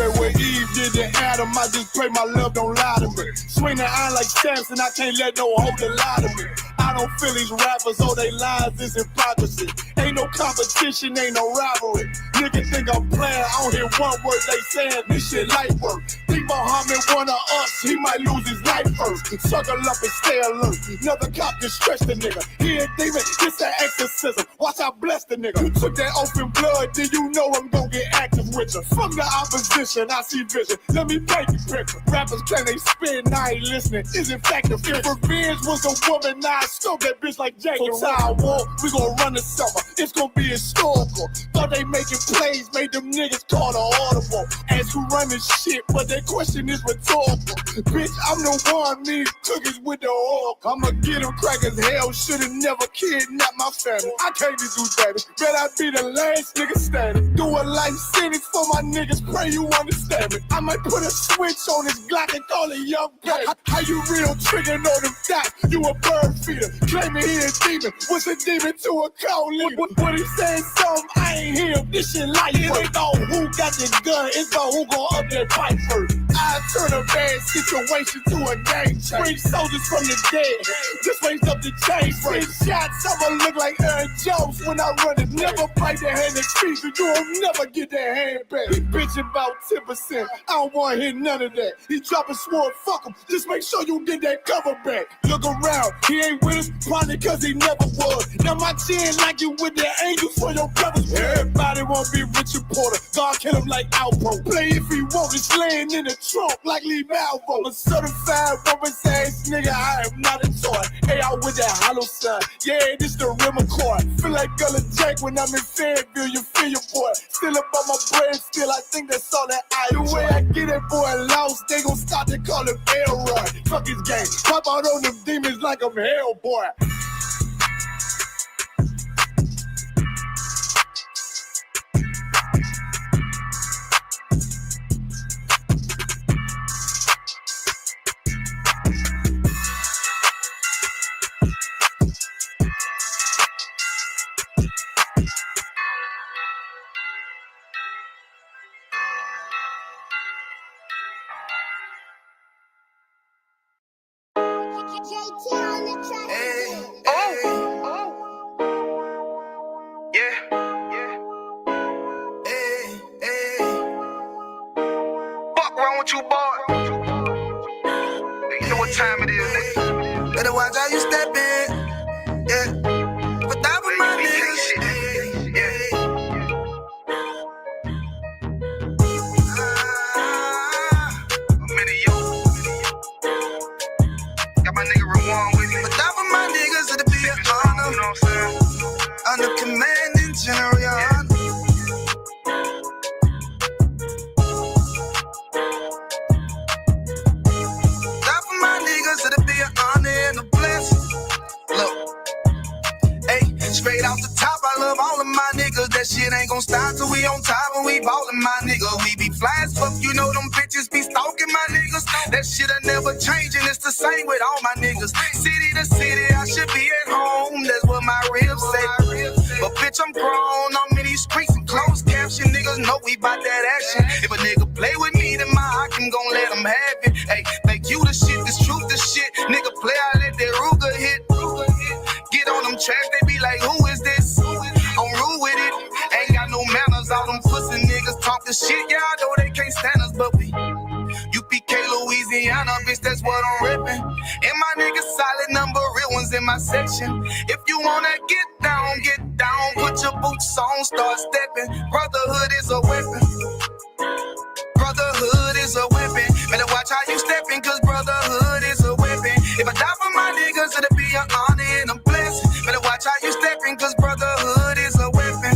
story where Eve did to Adam. I just pray my love don't lie to me. Swing the iron like Samson, I can't let no holder lie to me. I don't feel these rappers, all they lies is hypocrisy. Ain't no competition, ain't no rivalry. Niggas think I'm playing, I don't hear one word they saying, this shit light work. Think Muhammad one of us, he might lose his life first. Suckle up and stay alert. Another cop can stretch the nigga. He a demon, it's an exorcism. Watch I bless the nigga. You took that open blood, then you know I'm gonna get active with you. From the opposition, I see vision. Let me paint the picture. Rappers claim they spit and I ain't listening. Is in fact the fear. If revenge was a woman, now I scope that bitch like Jake. So Tower War, we gon' run the summer. It's gon' be historical. Thought they making plays, made them niggas call the audible. Ask who run this shit, but that question is rhetorical. Bitch, I'm the one, me cookies with the oil. I'ma get them crackers, hell should've never kidnapped my family. I can't do that. Bet I be the last nigga standing. Do a life sentence for my niggas, pray you understand me. I might put a switch on this Glock and call it young baby. How you real trigger know them dots? You a bird feeder, claiming he a demon. What's a demon to a cold leader? What he saying something, I ain't hear. This shit life work. It ain't about who got the gun, it's about who gon' up that fight first. I turn a bad situation to a game change. Bring soldiers from the dead, just raise up the chains. Bring shots, I'ma look like Aaron Jones when I run it. Never bite the hand that feeds you, you'll never get that hand back. He bitching about 10%, I don't wanna hear none of that. He dropping sword, fuck him, just make sure you get that cover back. Look around, he ain't with us, probably cause he never was. Now my chin like you with the angels for your brothers. Everybody won't be Richard Porter, God kill him like Alpo. Play if he want, it's laying in the trunk like Lee Malvo. A certified woman's ass nigga, I am not a toy. Hey, out with that hollow sign, yeah, this the rim accord. Feel like Gullah Jack when I'm in Fayetteville, you feel your boy. Still up on my brain, still I think that's all that I do. The way I get it, boy, lost, they gon' start to call him Elroy. Fuck his game, pop out on them demons like I'm Hellboy. You boy, you know what time it is, nigga. Better watch how you step in, yeah. But that was my niggas, yeah. I'm in it, yo. Got my nigga Rewan with me. But that was my niggas, it'll be an honor. You know what I'm saying? Under commanding general, your honor. Straight off the top, I love all of my niggas. That shit ain't gon' stop till we on top and we ballin', my nigga. We be fly as fuck, you know them bitches be stalking my niggas. That shit'll never change and it's the same with all my niggas. City to city, I should be at home. That's what my ribs say. But bitch, I'm grown. I'm in these streets and closed caption. Niggas know we bout that action. If a nigga play with me, then my Hakim gon' let him have it. Hey, make you the shit, this truth the shit. Nigga play, I let that Ruger hit. Get on them tracks, they be like, who is this? I'm rude with it. Ain't got no manners. All them pussy niggas talk the shit. Yeah, I know they can't stand us, but we UPK, Louisiana, bitch, that's what I'm ripping. And my niggas solid number, real ones in my section. If you wanna get down, put your boots on, start stepping. Brotherhood is a weapon. Brotherhood is a weapon. Better watch how you stepping, cause brotherhood is a weapon. If I die for my niggas, it'll be an honor and a blessing. Better watch how you stepping, cause brotherhood is a weapon.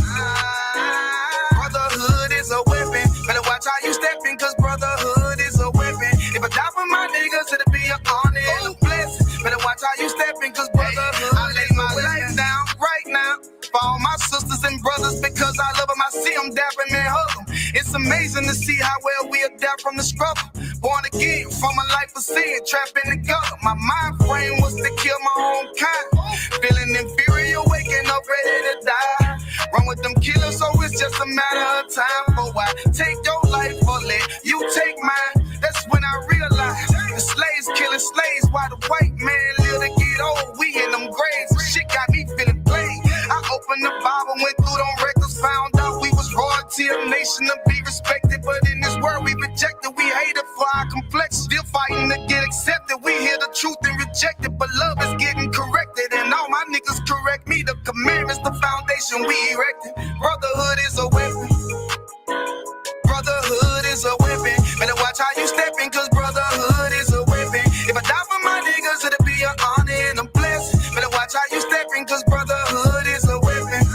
Brotherhood is a weapon. Better watch how you stepping, cause brotherhood is a weapon. If I die for my niggas, it'll be an honor and a blessing. Better watch how you stepping, cause brotherhood. I lay my life down right now for all my sisters and brothers, because I love them. I see them dapping and hug them. It's amazing to see how well we adapt from the struggle. Born again from a life of sin, trapped in the gutter. My mind frame was to kill my own kind. Feeling inferior, waking up ready to die. Run with them killers, so it's just a matter of time. For I take your life or let word we rejected. We hated for our complexion. Still fighting to get accepted. We hear the truth and reject it, but love is getting corrected. And all my niggas correct me. The commandments, the foundation we erected. Brotherhood is a weapon. Brotherhood is a weapon. Better watch how you stepping, cause brotherhood is a weapon. If I die for my niggas, it'll be an honor and a blessing. Better watch how you stepping, cause brotherhood is a weapon.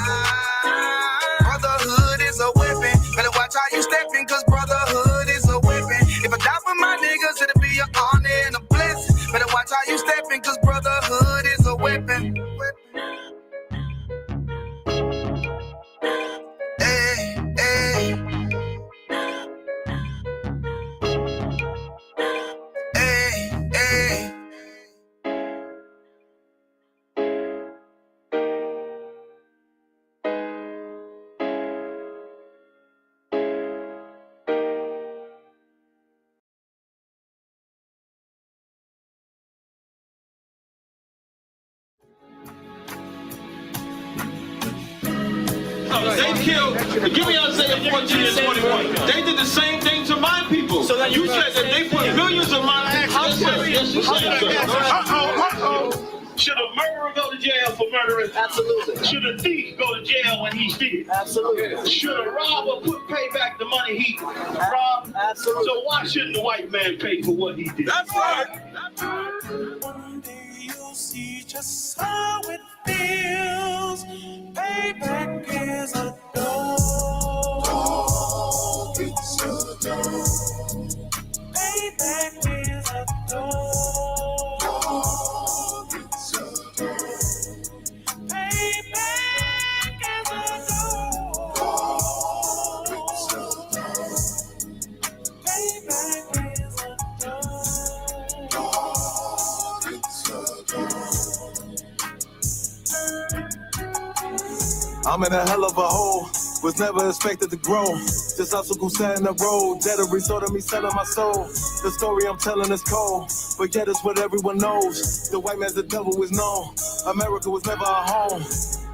Brotherhood is a weapon. Better watch how you stepping, cause brotherhood is a weapon. If I die for my niggas, it'll be an honor and a blessing. Better watch how you stepping, cause brotherhood is a weapon. Hey, hey. They killed, give me Isaiah 14 and 21. They did the same thing to my people. So you said that they put millions of my actions. Yes, you said so. Should a murderer go to jail for murdering? Absolutely. Should a thief go to jail when he steals? Absolutely. Should a robber pay back the money he robbed? Absolutely. So why shouldn't the white man pay for what he did? That's right. One day you'll see just how it feels. Payback is a dog. It's a dog. Payback is a dog. It's a dog. Payback is a dog. It's a dog. Payback is a dog. It's a dog. I'm in a hell of a hole, was never expected to grow. Just obstacles sat in the road, that a result of me selling my soul. The story I'm telling is cold, but yet it's what everyone knows. The white man's the devil is known. America was never a home,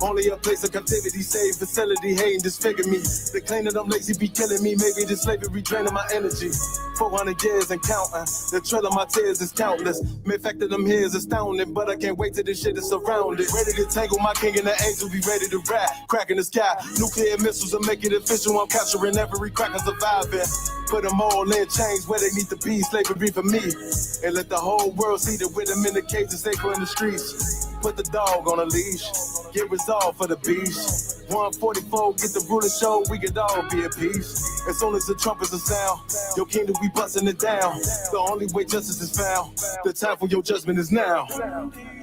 only a place of captivity, safe facility, hating, disfigure me. They claim that I'm lazy, be killing me. Maybe the slavery draining my energy. 400 years and counting. The trail of my tears is countless. Main fact that I'm here is astounding, but I can't wait till this shit is surrounded. Ready to tangle my king and the angel, be ready to rap. Crack in the sky, nuclear missiles will make it official. I'm capturing every cracker surviving. Put them all in chains where they need to be. Slavery for me. And let the whole world see that with them in the cages, safer in the streets. Put the dog on a leash. Get resolved for the beast. 144, get the ruler show, we could all be at peace. As soon as the trumpets are sound, your kingdom we busting it down. The only way justice is found, the time for your judgment is now.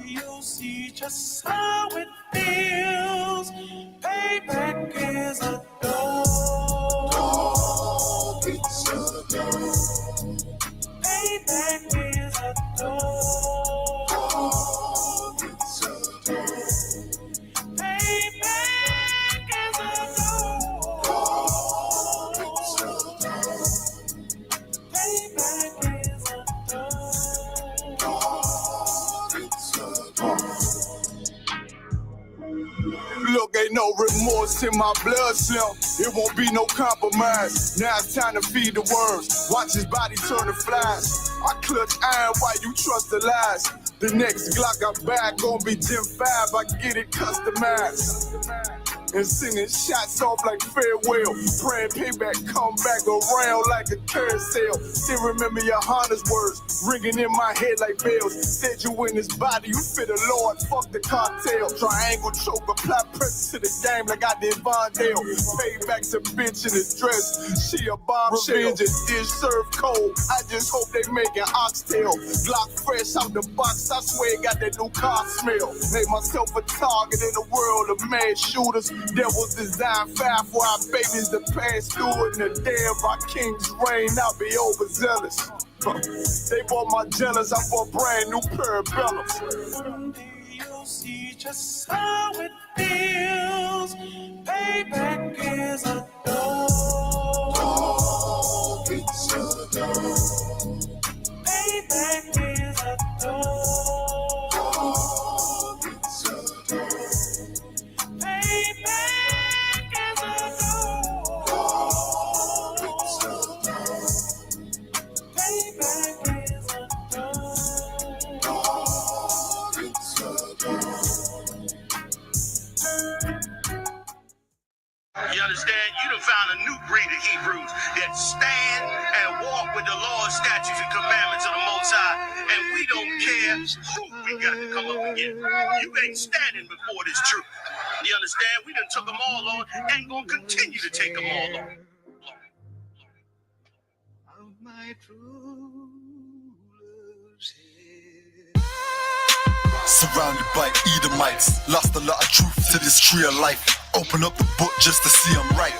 You'll see just how it feels. Payback is a dog. It's a dog. Payback is a dog. It's a dog. Payback is a dog. It's a dog. Payback is a dog. It's a dog. Look, ain't no remorse in my blood cell. It won't be no compromise. Now it's time to feed the worms. Watch his body turn to flies. I clutch iron while you trust the lies. The next Glock I buy gon' be Gen 5. I get it customized. And sending shots off like farewell. Praying payback come back around like a carousel. Still remember your Honda's words ringing in my head like bells. Said you in this body, you fit the Lord, fuck the cartel. Triangle choke, apply pressure to the game like I did Vondale. Payback's a bitch in his dress, she a bombshell. Revenge is dish served cold, I just hope they making oxtail. Glock fresh out the box, I swear it got that new car smell. Made myself a target in the world of mad shooters. Devils design 5 for our babies to pass through. In the day of our king's reign, I'll be overzealous. They bought my jealous, I bought brand new parabellums. One day you'll see just how it feels. Payback is a dog. It's a dog. Payback is a dog. It's a dog. Payback is a dog. It's a dog. with the laws, statutes, and commandments of the Most High, and we don't care who we got to come up against. You ain't standing before this truth. You understand? We done took them all on and gonna continue to take them all on. Of my true love's head. Surrounded by Edomites, lost a lot of truth to this tree of life. Open up the book just to see I'm right.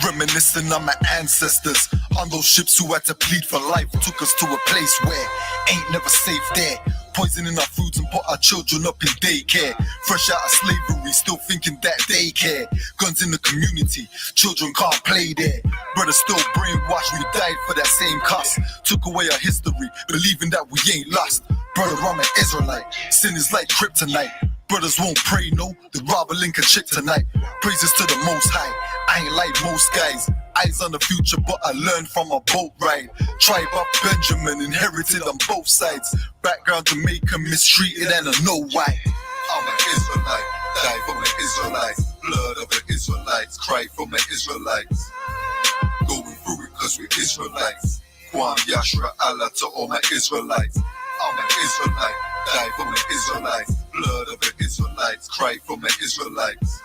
Reminiscing on my ancestors, on those ships who had to plead for life. Took us to a place where ain't never safe there. Poisoning our foods and put our children up in daycare. Fresh out of slavery, still thinking that they care. Guns in the community, children can't play there. Brothers still brainwashed, we died for that same cost. Took away our history, believing that we ain't lost. Brother, I'm an Israelite, sin is like kryptonite. Brothers won't pray, no, they rob a Lincoln chick tonight. Praises to the Most High, I ain't like most guys. Eyes on the future, but I learned from a boat ride. Tribe of Benjamin, inherited on both sides. Background Jamaican, mistreated and I know why. I'm an Israelite, die for my Israelites. Blood of the Israelites, cry for my Israelites. Going through it cause we're Israelites. Kwam Yashra Allah to all my Israelites. I'm an Israelite, die for my Israelites. Blood of the Israelites, cry for my Israelites.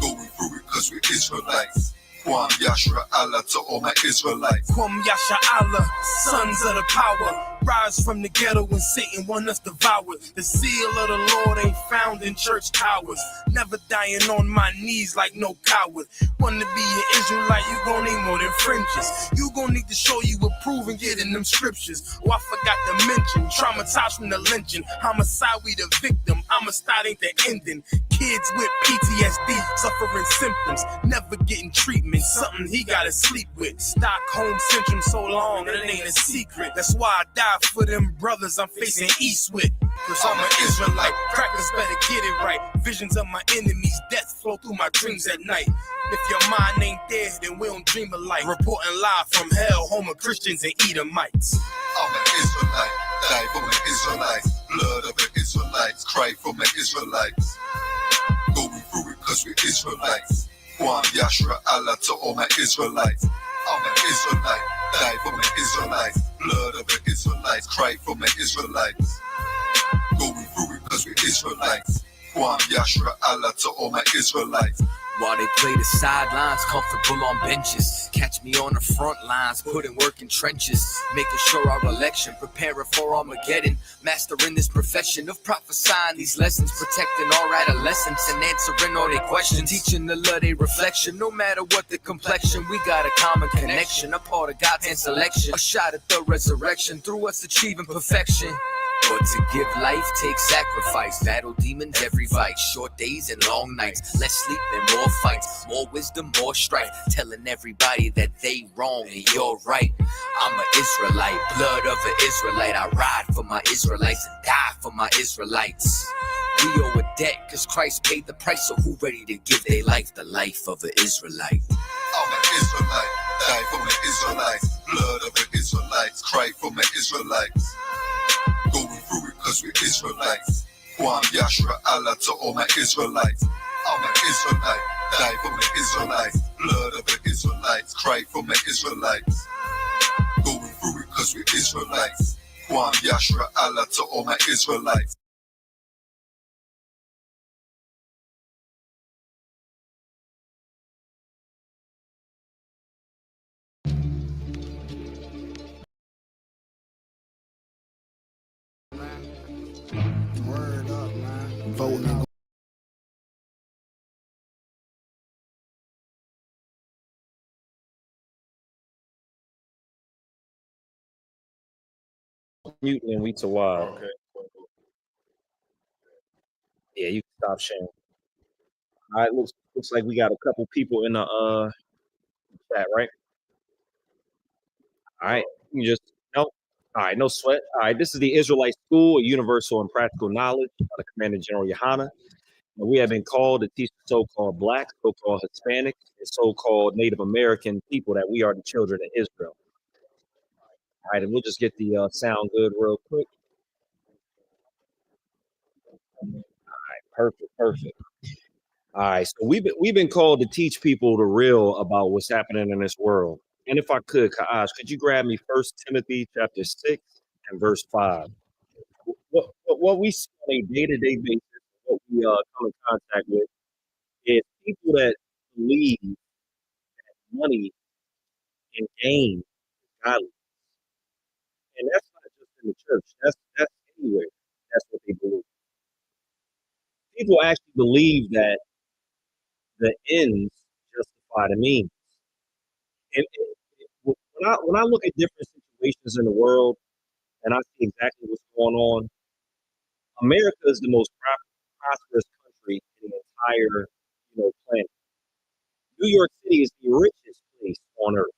Going through it cause we're Israelites. Kwam Yashra Allah to all my Israelites. Kwam Yasha Allah, sons of the power. Rise from the ghetto when Satan want us devoured. The seal of the Lord ain't found in church towers. Never dying on my knees like no coward. Want to be an Israelite, you gon' need more than fringes. You gon' need to show you approve and get in them scriptures. Oh, I forgot to mention, traumatized from the lynching. Homicide, we the victim. Homicide ain't the ending. Kids with PTSD, suffering symptoms, never getting treatment. Something he gotta sleep with. Stockholm syndrome so long, it ain't a secret. That's why I die for them brothers I'm facing east with. Cause I'm an Israelite, crackers better get it right. Visions of my enemies, death flow through my dreams at night. If your mind ain't there, then we don't dream alike. Reporting live from hell, home of Christians and Edomites. I'm an Israelite, die for my Israelites. Blood of the Israelites, cry for my Israelites. Going through it cause we're Israelites. Kwam Yashra Allah to all my Israelites. I'm an Israelite, die for my Israelites. Blood of the Israelites, cry for my Israelites. Going through it cause we're Israelites. Kwam Yashra Allah to all my Israelites. While they play the sidelines, comfortable on benches. Catch me on the front lines, putting work in trenches. Making sure our election, preparing for Armageddon. Mastering this profession of prophesying these lessons. Protecting our adolescents and answering all their questions. Teaching the love, their reflection. No matter what the complexion, we got a common connection. A part of God's hand selection. A shot at the resurrection, through us achieving perfection. But to give life takes sacrifice. Battle demons every fight. Short days and long nights. Less sleep and more fights. More wisdom, more strife. Telling everybody that they wrong and you're right. I'm an Israelite, blood of an Israelite. I ride for my Israelites and die for my Israelites. We owe a debt cause Christ paid the price. So who ready to give their life the life of an Israelite? I'm an Israelite, die for my Israelites. Blood of the Israelites, cry for my Israelites. Going through it cause we're Israelites. Kwam Yashra Allah to all my Israelites. I'm an Israelite, die for my Israelites. Blood of the Israelites, cry for my Israelites. Going through it cause we're Israelites. Kwam Yashra Allah to all my Israelites. Word up, man. Voting. Muting and we to wild. Okay. Yeah, you can stop sharing. All right, looks like we got a couple people in the chat, right? All right, you just no. All right, no sweat. All right, this is the Israelite School of Universal and Practical Knowledge by the Commander General Yohana. And we have been called to teach the so-called Black, so-called Hispanic, and so-called Native American people that we are the children of Israel. All right, and we'll just get the sound good real quick. All right, perfect. All right, so we've been called to teach people the real about what's happening in this world. And if I could, Kaash, could you grab me First Timothy chapter 6 and verse 5? What we see on a day-to-day basis, what we come in contact with, is people that believe money and gain is godly. And that's not just in the church. That's anywhere. That's what they believe. People actually believe that the ends justify the means. When I look at different situations in the world and I see exactly what's going on, America is the most prosperous country in the entire planet. New York City is the richest place on earth.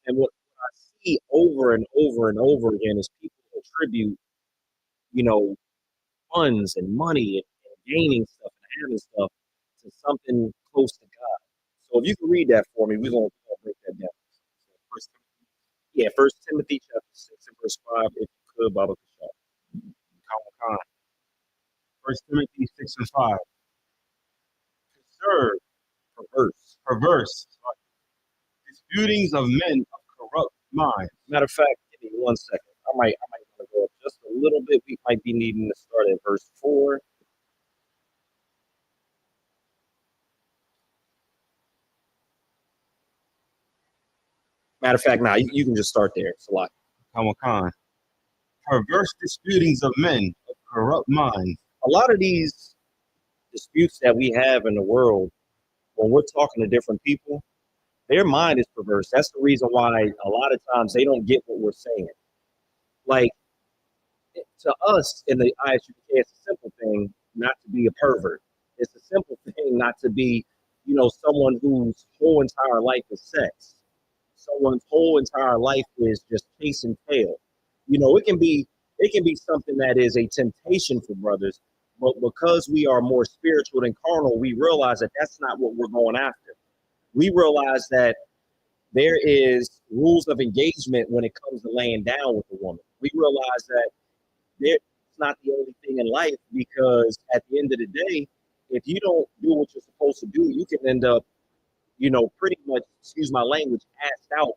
And what I see over and over and over again is people attribute, funds and money and gaining stuff and having stuff to something close to God. So if you can read that for me, we're gonna break that down. First Timothy chapter 6 and verse 5, if you could, Baba Khan. First Timothy 6 and 5. Conserve perverse disputings of men of corrupt minds. Matter of fact, give me 1 second. I might want to go up just a little bit. We might be needing to start at verse 4. Matter of fact, now you can just start there. It's a lot. Khan. Perverse disputings of men of corrupt minds. A lot of these disputes that we have in the world, when we're talking to different people, their mind is perverse. That's the reason why a lot of times they don't get what we're saying. Like, to us in the ISUPK, it's a simple thing not to be a pervert. It's a simple thing not to be, someone whose whole entire life is sex. Someone's whole entire life is just chasing tail. It can be something that is a temptation for brothers, but because we are more spiritual than carnal, we realize that that's not what we're going after. We realize that there is rules of engagement when it comes to laying down with a woman. We realize that it's not the only thing in life, because at the end of the day, if you don't do what you're supposed to do, you can end up, pretty much, excuse my language, assed out,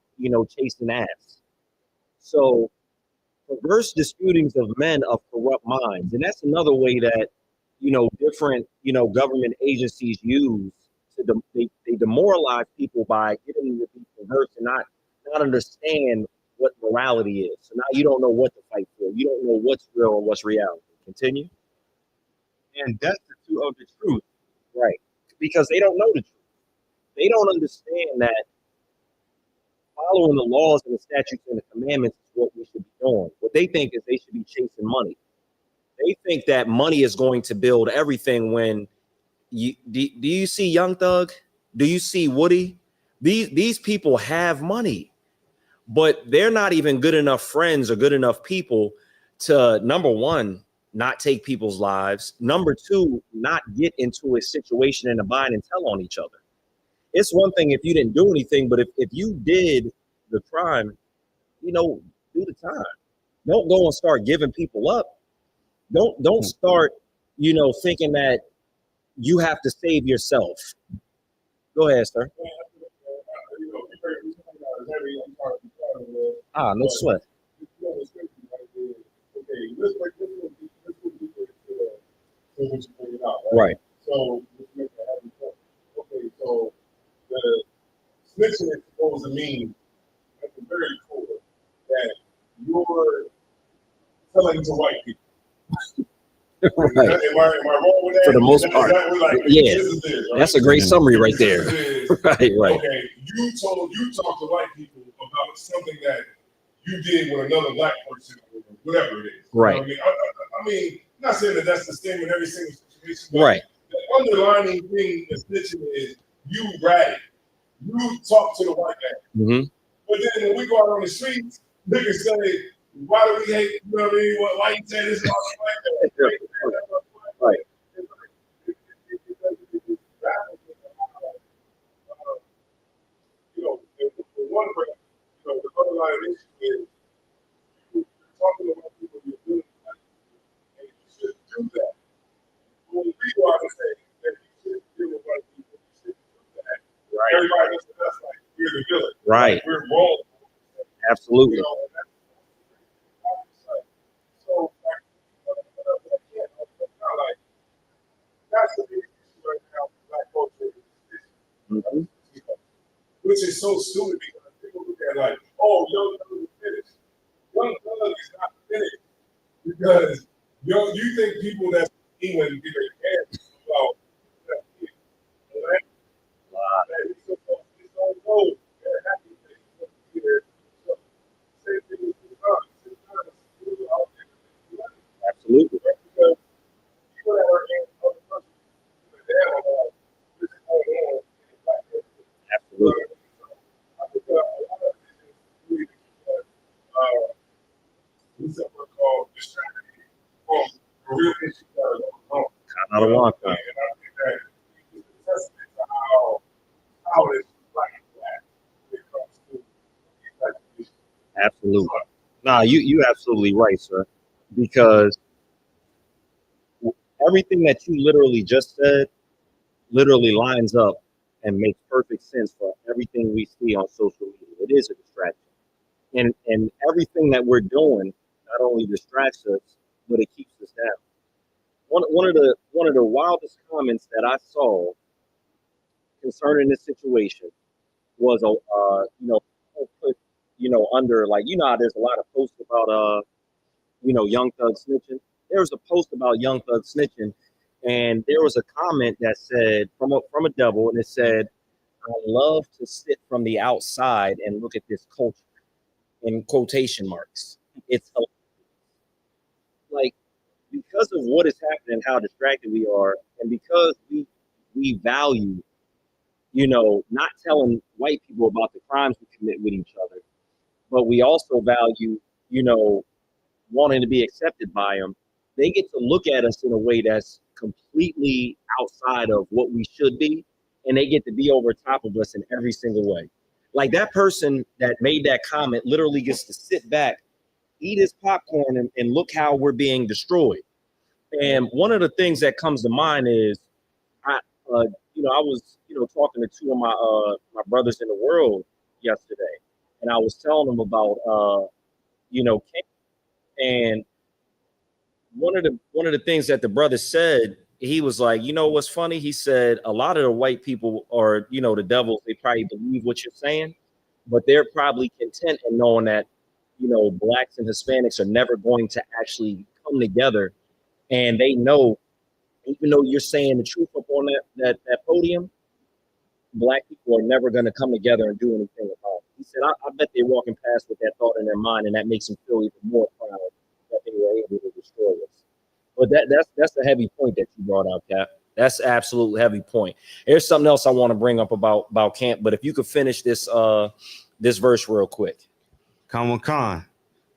chasing ass. So perverse disputings of men of corrupt minds. And that's another way that, different, government agencies use to they demoralize people by getting them to be perverse and not understand what morality is. So now you don't know what to fight for. You don't know what's real and what's reality. Continue. And destitute of the truth. Right. Because they don't know the truth. They don't understand that following the laws and the statutes and the commandments is what we should be doing. What they think is they should be chasing money. They think that money is going to build everything. When do you see Young Thug? Do you see Woody? These people have money, but they're not even good enough friends or good enough people to, number one, not take people's lives. Number two, not get into a situation and a bind and tell on each other. It's one thing if you didn't do anything, but if you did the crime, do the time. Don't go and start giving people up. Don't start, thinking that you have to save yourself. Go ahead, sir. No sweat. Right. So, okay, so the snitching is supposed to mean at the very core that you're selling to white people. Right. Am I wrong with that? For the most part. Exactly like, Yeah. this is it, right? That's a great summary right there. Right. Okay, you talk to white people about something that you did with another black person, or whatever it is. Right. You know what I mean, I'm not saying that that's the same in every single situation. But Right. the underlining thing that's snitching is you ratted. You talk to the white guy. Mm-hmm. But then when we go out on the streets, niggas say, why do we hate, you know what I mean? Why you say this about the white guy? Right. For one way, the underlying issue is you're talking about people you're doing that, and you should do that. When we go out and say that you should deal with white people, you should do that. Right. Everybody looks at us like we're the villain. Right. Like, we're wrong. Absolutely. You know, so, like, that's the big issue right now with black culture. Mhm. Which is so stupid because people look at it like, oh, Young Thug is finished. Young Thug is not finished because you think people that England give a care about that kid, right? That he's supposed to know that happy thing for the kid. So, same thing with his son. His son is still out there. Absolutely. Because people that are in other countries, they don't know what's going on in black culture. Absolutely. I think a lot of this is really because what's that word called distraction from the real issues that are going on. I don't want that. And I think that it's a testament to how this black when it comes to these types of issues. Absolutely. Nah, you absolutely right, sir. Because everything that you literally just said literally lines up and makes perfect sense for everything we see on social media. It is a distraction. And everything that we're doing not only distracts us, but it keeps us down. One of the wildest comments that I saw concerning this situation was put under, like, how there's a lot of posts about Young Thug snitching. There was a post about Young Thug snitching, and there was a comment that said from a devil, and it said, "I love to sit from the outside and look at this culture," in quotation marks. It's like, because of what is happening, how distracted we are, and because we value, not telling white people about the crimes we commit with each other, but we also value, wanting to be accepted by them. They get to look at us in a way that's completely outside of what we should be, and they get to be over top of us in every single way. Like, that person that made that comment literally gets to sit back, eat his popcorn, and look how we're being destroyed. And one of the things that comes to mind is, I was, talking to two of my brothers in the world yesterday, and I was telling them about, King. And one of the things that the brother said, he was like, what's funny? He said, a lot of the white people are, the devils. They probably believe what you're saying, but they're probably content in knowing that, blacks and Hispanics are never going to actually come together. And they know, even though you're saying the truth up on that podium, black people are never going to come together and do anything about it. He said, I bet they're walking past with that thought in their mind, and that makes them feel even more proud that they were able to destroy us. But that's a heavy point that you brought out, Cap. That's an absolute heavy point. There's something else I want to bring up about Camp, but if you could finish this verse real quick. Khan.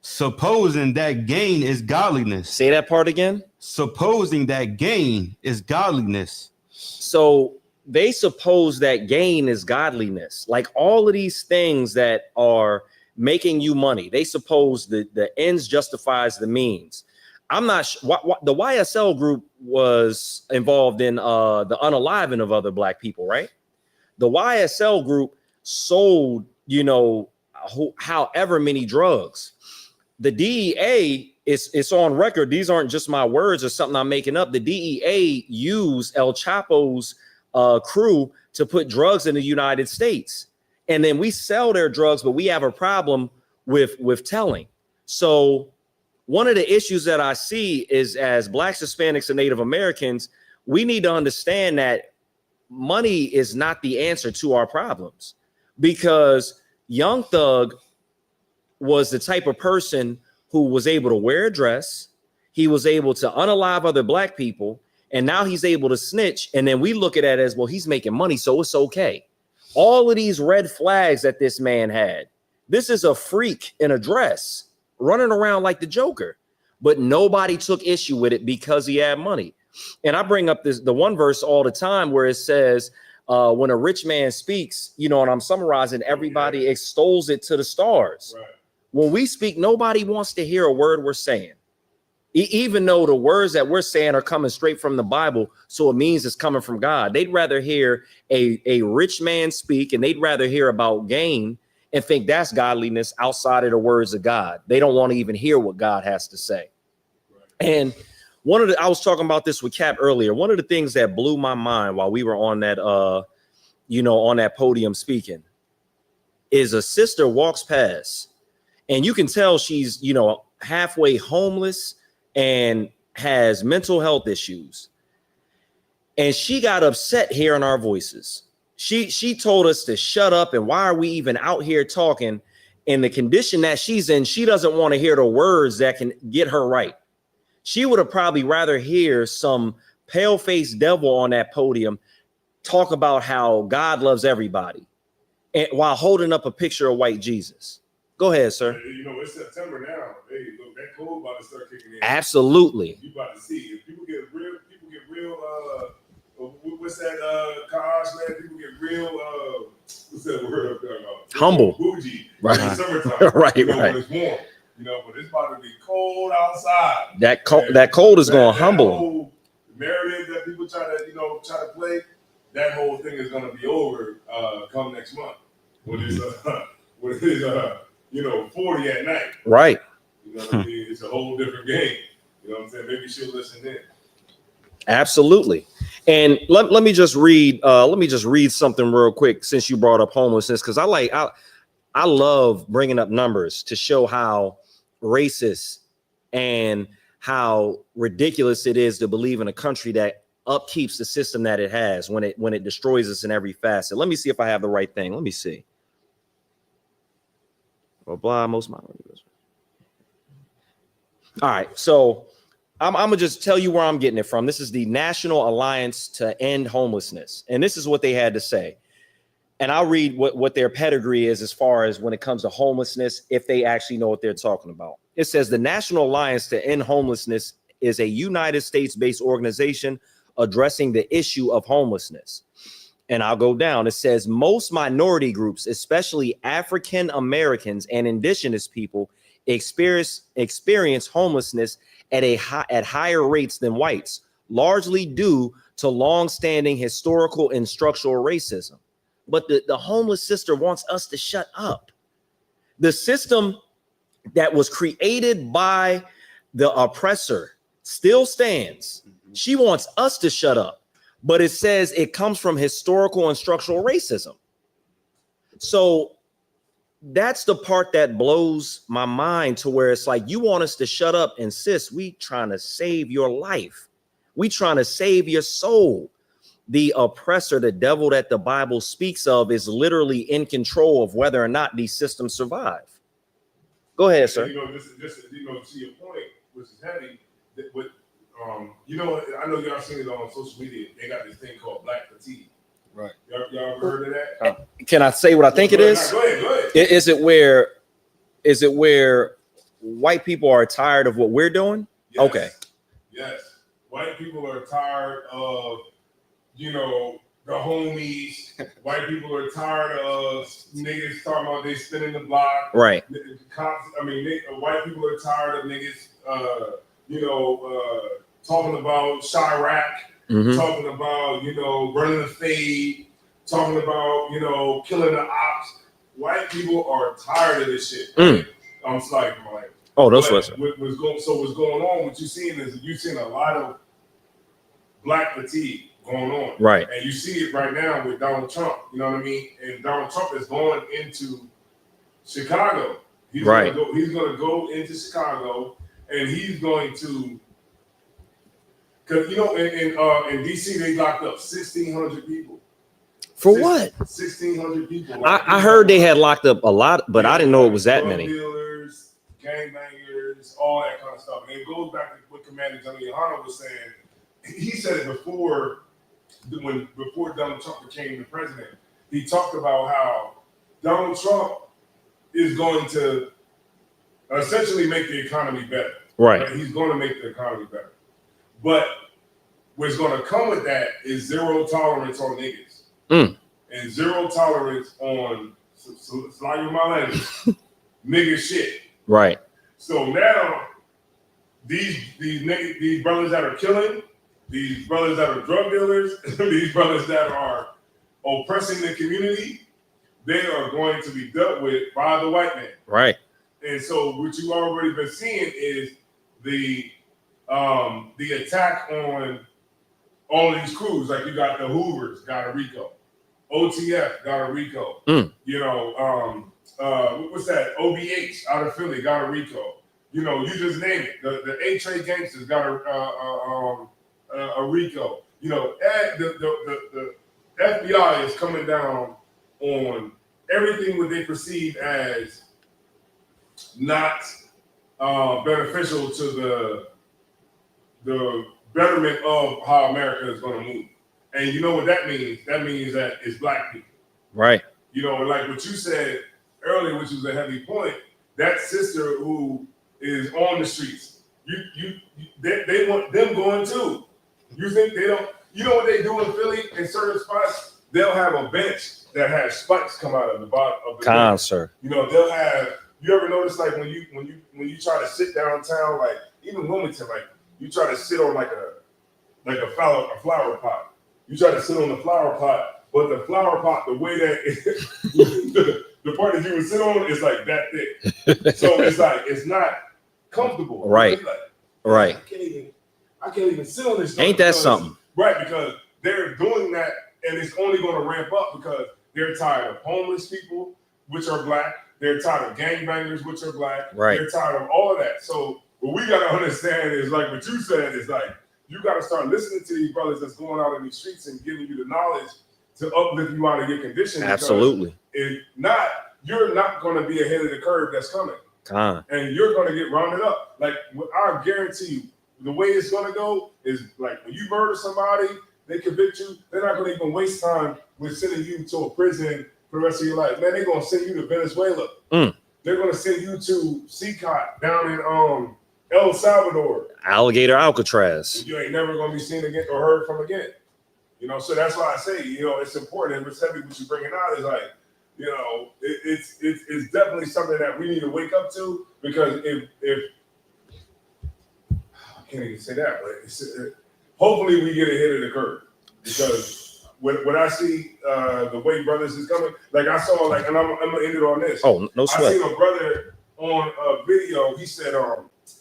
Supposing that gain is godliness. Say that part again. Supposing that gain is godliness. So they suppose that gain is godliness. Like, all of these things that are making you money, they suppose the ends justifies the means. I'm not sure what the YSL group was involved in the unaliving of other black people, right? The YSL group sold, however many drugs. The DEA it's on record. These aren't just my words or something I'm making up. The DEA used El Chapo's crew to put drugs in the United States. And then we sell their drugs, but we have a problem with telling. So one of the issues that I see is, as blacks, Hispanics, and Native Americans, we need to understand that money is not the answer to our problems, because Young Thug was the type of person who was able to wear a dress. He was able to unalive other black people, and now he's able to snitch. And then we look at it as, well, he's making money, so it's okay. All of these red flags that this man had. This is a freak in a dress running around like the Joker, but nobody took issue with it because he had money. And I bring up the one verse all the time where it says, when a rich man speaks, and I'm summarizing, everybody extols it to the stars. Right. When we speak, nobody wants to hear a word we're saying, even though the words that we're saying are coming straight from the Bible. So it means it's coming from God. They'd rather hear a rich man speak, and they'd rather hear about gain and think that's godliness outside of the words of God. They don't want to even hear what God has to say. And I was talking about this with Cap earlier. One of the things that blew my mind while we were on that, on that podium speaking, is a sister walks past, and you can tell she's, halfway homeless and has mental health issues. And she got upset hearing our voices. She told us to shut up, and why are we even out here talking? In the condition that she's in, she doesn't want to hear the words that can get her right. She would have probably rather hear some pale-faced devil on that podium talk about how God loves everybody, and while holding up a picture of white Jesus. Go ahead, sir. It's September now. Hey, look, that cold about to start kicking in. Absolutely. You about to see if people get real. What's that? Cars, man. People get real. What's that word? Humble. Bougie. Right. In the summertime. Right. When it's warm. But it's about to be cold outside. That cold is going to humble them. Narrative that people try to play, that whole thing is going to be over come next month when it's 40 at night. Right. What I mean? It's a whole different game. You know what I'm saying? Maybe she'll listen in. Absolutely. And let me just read something real quick, since you brought up homelessness, because I love bringing up numbers to show how racist and how ridiculous it is to believe in a country that upkeeps the system that it has when it destroys us in every facet. Let me see if I have the right thing. Let me see. Blah, most minorities. All right, so I'm gonna just tell you where I'm getting it from. This is the National Alliance to End Homelessness, and this is what they had to say. And I'll read what their pedigree is as far as when it comes to homelessness, if they actually know what they're talking about. It says the National Alliance to End Homelessness is a United States-based organization addressing the issue of homelessness. And I'll go down. It says most minority groups, especially African Americans and indigenous people, experience homelessness at higher rates than whites, largely due to long-standing historical and structural racism. But the homeless sister wants us to shut up. The system that was created by the oppressor still stands. She wants us to shut up, but it says it comes from historical and structural racism. So that's the part that blows my mind, to where it's like, you want us to shut up, and sis, we trying to save your life. We trying to save your soul. The oppressor, the devil that the Bible speaks of, is literally in control of whether or not these systems survive. Go ahead, sir. Just to your point, which is heavy, I know y'all seen it on social media. They got this thing called black fatigue. Right. Y'all ever heard of that? Can I say what I think it is? Go ahead. Is it where white people are tired of what we're doing? Yes. Okay. Yes. White people are tired of, the homies. White people are tired of niggas talking about they spinning the block. Right. White people are tired of niggas, talking about Chirac, talking about, burning the fade, talking about, killing the ops. White people are tired of this shit. Right? I'm sorry, Mike. Oh, that's what's going on. What you're seeing is you're seeing a lot of black fatigue going on. Right. And you see it right now with Donald Trump. You know what I mean? And Donald Trump is going into Chicago. He's going to go into Chicago, and he's going to, because in DC they locked up 1,600 people. For what? 1,600 people. I heard they had locked up a lot, but I didn't know it was that many. Dealers, gangbangers, all that kind of stuff. And it goes back to what Commander General Yohana was saying. He said it before Donald Trump became the president. He talked about how Donald Trump is going to essentially make the economy better. Right. He's going to make the economy better. But what's going to come with that is zero tolerance on niggas. And zero tolerance on, slide my language, nigga shit. Right. So now, these brothers that are killing, these brothers that are drug dealers, these brothers that are oppressing the community, they are going to be dealt with by the white man. Right. And so what you already been seeing is the attack on all of these crews. Like you got the Hoovers, got a RICO. OTF got a RICO. You know, what's that? OBH out of Philly got a RICO. You know, you just name it. The A-Trade gangsters got a RICO. You know, the FBI is coming down on everything what they perceive as not beneficial to the betterment of how America is going to move. And you know what that means? That means that it's black people. Right. You know, like what you said earlier, which was a heavy point, that sister who is on the streets, they want them going too. You think they don't? You know what they do in Philly in certain spots? They'll have a bench that has spikes come out of the bottom of the concert. You know, they'll have. You ever notice like when you try to sit downtown, like even Wilmington, like you try to sit on like a flower pot. You try to sit on the flower pot, but the flower pot, the way that the part that you would sit on is like that thick. So it's like it's not comfortable. Right. Like, right. I can't even sit on this. Ain't that something? Right, because they're doing that, and it's only going to ramp up because they're tired of homeless people, which are black. They're tired of gangbangers, which are black. Right. They're tired of all of that. So what we got to understand is like what you said is like you got to start listening to these brothers that's going out in these streets and giving you the knowledge to uplift you out of your condition. Absolutely. If not, you're not going to be ahead of the curve that's coming. And you're going to get rounded up. Like I guarantee you, the way it's going to go is like when you murder somebody, they convict you, they're not going to even waste time with sending you to a prison for the rest of your life. Man, they're going to send you to Venezuela. They're going to send you to CCOT down in El Salvador. Alligator Alcatraz. You ain't never going to be seen again or heard from again. You know, so that's why I say, you know, it's important. It's heavy what you bringing out is like, you know, it's definitely something that we need to wake up to because if I can't even say that, but hopefully we get ahead of the curve because when I see the way brothers is coming, like I saw, like, and I'm gonna end it on this. Oh, no sweat. I seen a brother on a video. He said,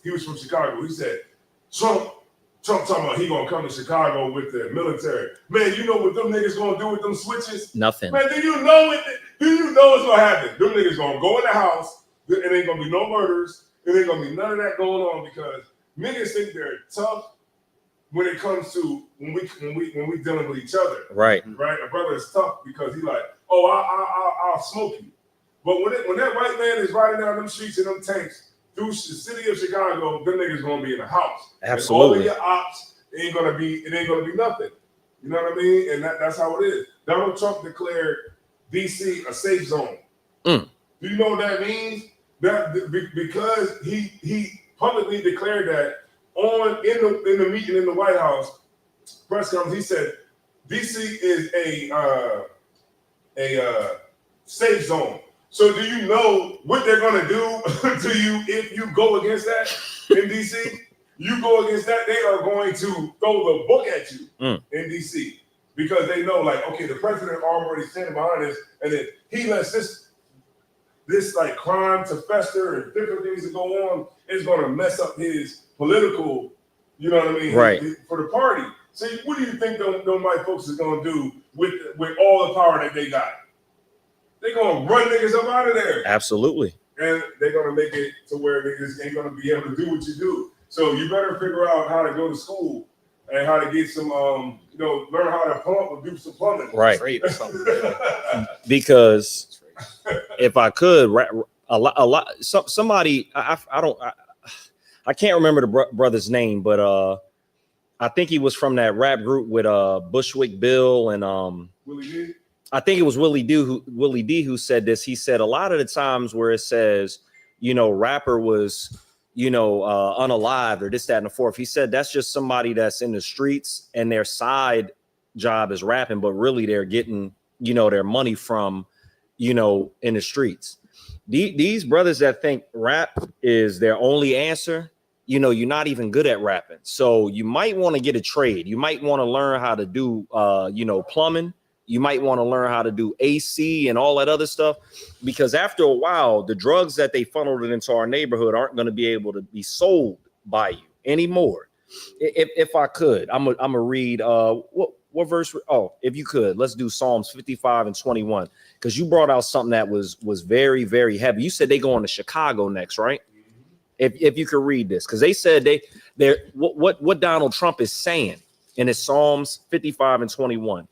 he was from Chicago. He said, Trump talking about he gonna come to Chicago with the military. Man, you know what them niggas gonna do with them switches? Nothing. Man, do you know what's gonna happen? Them niggas gonna go in the house. It ain't gonna be no murders. It ain't gonna be none of that going on because niggas think they're tough when it comes to when we dealing with each other. Right. Right. A brother is tough because he like, oh, I'll smoke you. But when that white man is riding down them streets in them tanks through the city of Chicago, them niggas gonna be in the house. Absolutely. And all of your ops, it ain't gonna be nothing. You know what I mean? And that's how it is. Donald Trump declared DC a safe zone. Do you know what that means? That because he publicly declared that in the meeting in the White House press conference, he said DC is a safe zone. So do you know what they're gonna do to you if you go against that in DC? You go against that, they are going to throw the book at you in DC because they know, like, okay, the president already standing behind this, and then he lets this like crime to fester and different things to go on. It's gonna mess up his political, you know what I mean, right, for the party. So what do you think them white folks is gonna do with all the power that they got? They're gonna run niggas up out of there. Absolutely. And they're gonna make it to where niggas ain't gonna be able to do what you do. So you better figure out how to go to school and how to get some, learn how to plumb or do some plumbing. Right. Because if I could, somebody, I can't remember the brother's name, but I think he was from that rap group with Bushwick Bill and Willie D. I think it was Willie D who said this. He said a lot of the times where it says, rapper was, unalived or this, that, and the fourth. He said that's just somebody that's in the streets and their side job is rapping, but really they're getting, their money from, in the streets. These brothers that think rap is their only answer, you're not even good at rapping. So you might want to get a trade. You might want to learn how to do, plumbing, You might want to learn how to do AC and all that other stuff, because after a while, the drugs that they funneled into our neighborhood aren't going to be able to be sold by you anymore. If I could, I'm gonna read what verse? Oh, if you could, let's do Psalms 55 and 21, because you brought out something that was very, very heavy. You said they going to Chicago next, right? If you could read this, because they said they're what Donald Trump is saying in his Psalms 55 and 21.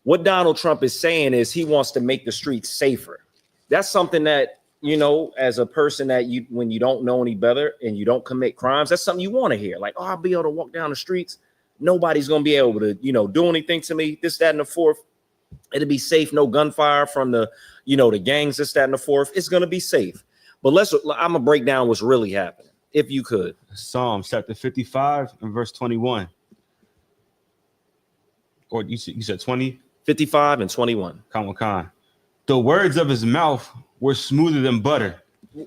What Donald Trump is saying is he wants to make the streets safer. That's something that, you know, as a person that when you don't know any better and you don't commit crimes, that's something you want to hear. Like, oh, I'll be able to walk down the streets. Nobody's going to be able to, you know, do anything to me. This, that, and the fourth. It'll be safe. No gunfire from the, you know, the gangs, this, that, and the fourth. It's going to be safe. But I'm going to break down what's really happening, if you could. Psalms chapter 55 and verse 21. Or you said 20? 55 and 21. Khan. The words of his mouth were smoother than butter.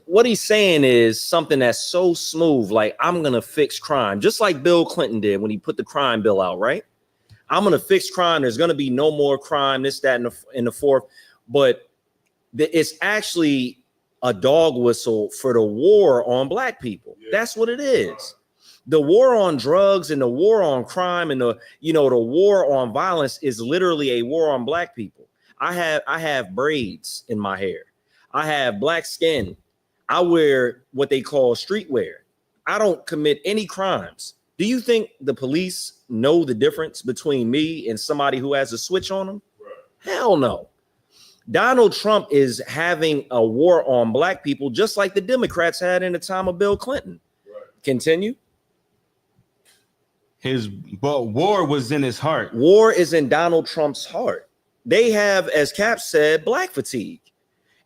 What he's saying is something that's so smooth, like, I'm going to fix crime, just like Bill Clinton did when he put the crime bill out, right? I'm going to fix crime. There's going to be no more crime, this, that, and the fourth. But it's actually a dog whistle for the war on black people. Yeah. That's what it is. The war on drugs and the war on crime and the war on violence is literally a war on black people. I have braids in my hair. I have black skin. I wear what they call streetwear. I don't commit any crimes. Do you think the police know the difference between me and somebody who has a switch on them? Right. Hell no. Donald Trump is having a war on black people just like the Democrats had in the time of Bill Clinton. Right. Continue. But war was in his heart. War is in Donald Trump's heart. They have, as Cap said, black fatigue.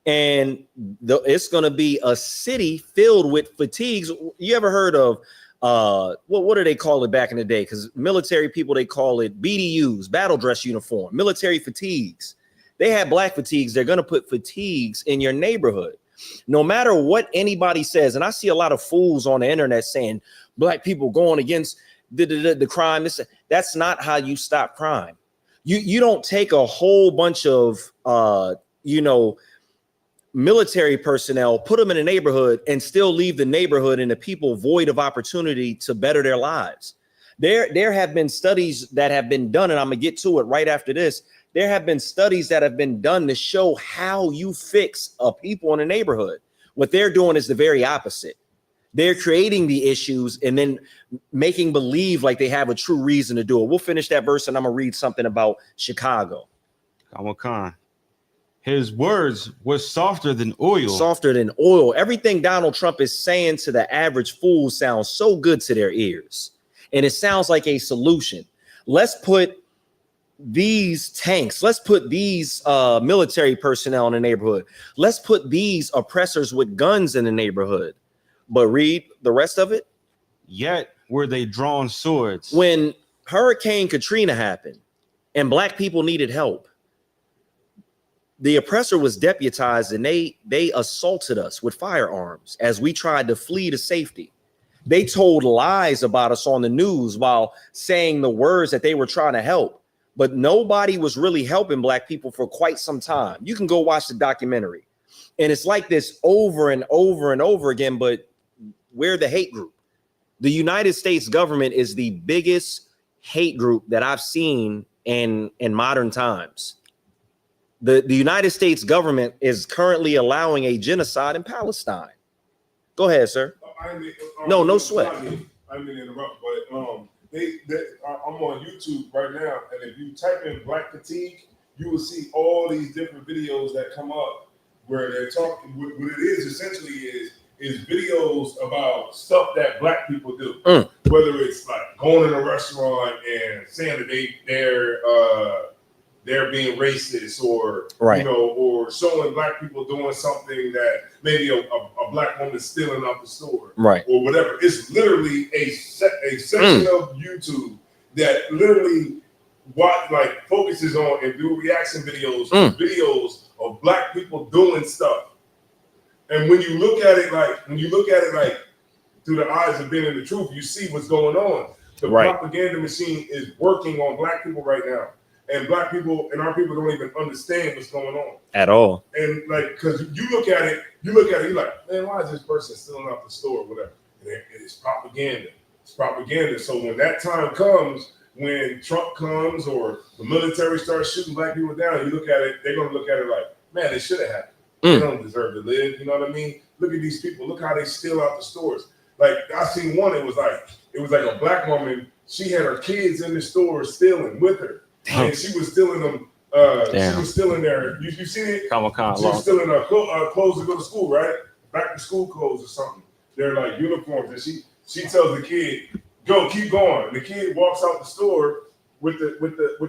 And it's going to be a city filled with fatigues. You ever heard of what do they call it back in the day? Because military people, they call it BDUs, battle dress uniform, military fatigues. They have black fatigues. They're going to put fatigues in your neighborhood. No matter what anybody says, and I see a lot of fools on the internet saying black people going against the crime. That's not how you stop crime. You don't take a whole bunch of military personnel, put them in a neighborhood and still leave the neighborhood and the people void of opportunity to better their lives. There have been studies that have been done, and I'm gonna get to it right after this. There have been studies that have been done to show how you fix a people in a neighborhood. What they're doing is the very opposite. They're creating the issues and then making believe like they have a true reason to do it. We'll finish that verse and I'm gonna read something about Chicago. Khan. His words were softer than oil. Softer than oil. Everything Donald Trump is saying to the average fool sounds so good to their ears. And it sounds like a solution. Let's put these tanks, let's put these military personnel in the neighborhood. Let's put these oppressors with guns in the neighborhood. But read the rest of it. Yet were they drawn swords. When Hurricane Katrina happened and black people needed help, the oppressor was deputized and they assaulted us with firearms as we tried to flee to safety. They told lies about us on the news while saying the words that they were trying to help. But nobody was really helping black people for quite some time. You can go watch the documentary. And it's like this over and over and over again, but we're the hate group. The United States government is the biggest hate group that I've seen in modern times. The United States government is currently allowing a genocide in Palestine. Go ahead, sir. No sweat. I mean to interrupt, but I'm on YouTube right now, and if you type in black fatigue, you will see all these different videos that come up where they're talking. What it is essentially is videos about stuff that black people do, whether it's like going in a restaurant and saying that they're being racist, or right, or showing black people doing something that maybe a black woman stealing out the store, right, or whatever. It's literally a section of YouTube that literally focuses on and do reaction videos, videos of black people doing stuff. And when you look at it like through the eyes of being in the truth, you see what's going on. The propaganda machine is working on black people right now. and black people and our people don't even understand what's going on at all. And like, because you look at it, you're like, man, why is this person stealing out the store or whatever? And it's propaganda. It's propaganda. So when that time comes, when Trump comes or the military starts shooting black people down, you look at it, they're gonna look at it like, man, it should have happened. They don't deserve to live. You know what I mean? Look at these people. Look how they steal out the stores. Like I seen one. It was like a black woman. She had her kids in the store stealing with her, and she was stealing them. She was stealing their. You seen it? She was stealing her clothes to go to school, right? Back to school clothes or something. They're like uniforms, and she tells the kid, "Go, keep going." And the kid walks out the store with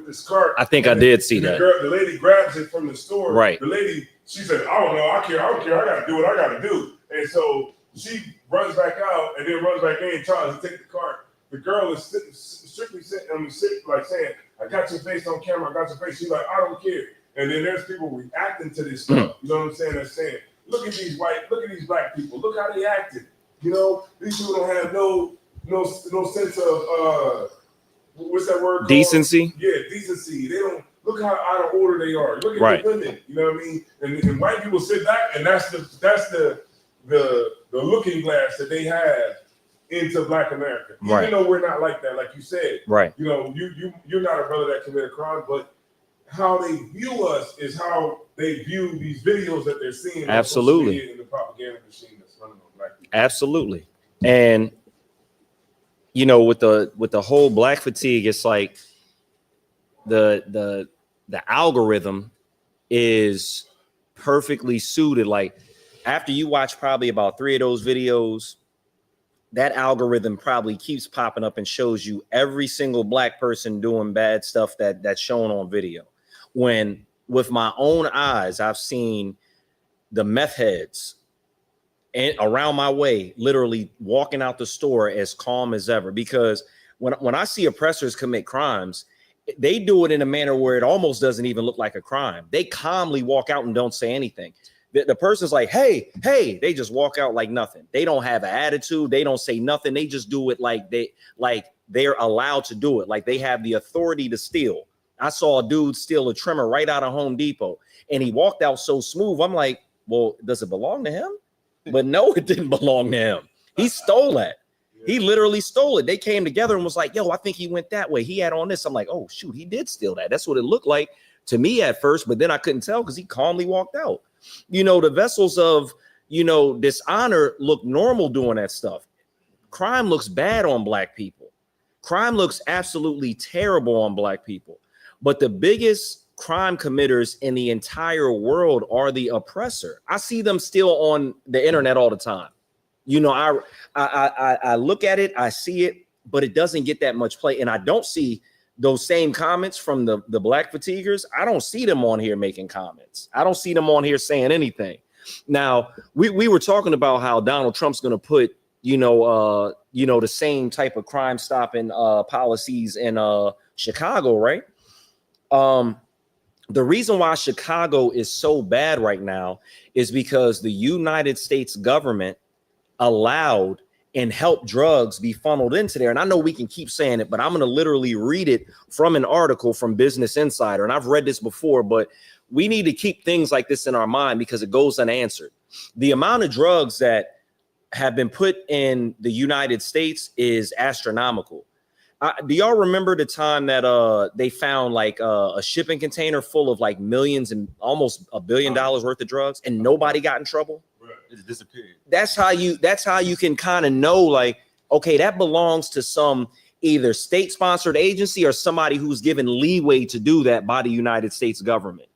this cart. I think I did see that. The lady grabs it from the store. Right. The lady, she said, "I don't know. I don't care. I got to do what I got to do." And so she runs back out and then runs back in, tries to take the cart. The girl is strictly saying, "I got your face on camera. I got your face." She's like, "I don't care." And then there's people reacting to this stuff. You know what I'm saying? They're saying, look at these black people. Look how they acted. You know, these people don't have no sense of what's that word called? Decency. Yeah, decency. They don't look how out of order they are. Look at the women. You know what I mean? And white people sit back, and that's the looking glass that they have into Black America. Even though we're not like that, like you said. Right. You know, you're not a brother that committed a crime, but how they view us is how they view these videos that they're seeing. Absolutely. In the propaganda machine that's running on black people. Absolutely. And you know, with the whole black fatigue, it's like the algorithm is perfectly suited. Like after you watch probably about 3 of those videos, that algorithm probably keeps popping up and shows you every single black person doing bad stuff that's shown on video. When with my own eyes, I've seen the meth heads and around my way, literally walking out the store as calm as ever. Because when I see oppressors commit crimes, they do it in a manner where it almost doesn't even look like a crime. They calmly walk out and don't say anything. The person's like, hey, they just walk out like nothing. They don't have an attitude. They don't say nothing. They just do it like they're allowed to do it. Like they have the authority to steal. I saw a dude steal a trimmer right out of Home Depot and he walked out so smooth. I'm like, well, does it belong to him? But no, it didn't belong to him. He stole that. He literally stole it. They came together and was like, yo, I think he went that way. He had on this. I'm like, oh, shoot, he did steal that. That's what it looked like to me at first. But then I couldn't tell because he calmly walked out. You know, the vessels of, you know, dishonor look normal doing that stuff. Crime looks bad on black people. Crime looks absolutely terrible on black people. But the biggest crime committers in the entire world are the oppressor. I see them still on the internet all the time. You know, I look at it, I see it, but it doesn't get that much play. And I don't see those same comments from the black fatiguers. I don't see them on here making comments. I don't see them on here saying anything. Now, we were talking about how Donald Trump's going to put, the same type of crime stopping policies in Chicago, right? The reason why Chicago is so bad right now is because the United States government allowed and helped drugs be funneled into there. And I know we can keep saying it, but I'm going to literally read it from an article from Business Insider. And I've read this before, but we need to keep things like this in our mind because it goes unanswered. The amount of drugs that have been put in the United States is astronomical. Do y'all remember the time that they found like a shipping container full of like millions and almost $1 billion worth of drugs and nobody got in trouble? It disappeared. That's how you can kind of know, like, okay, that belongs to some either state-sponsored agency or somebody who's given leeway to do that by the United States government.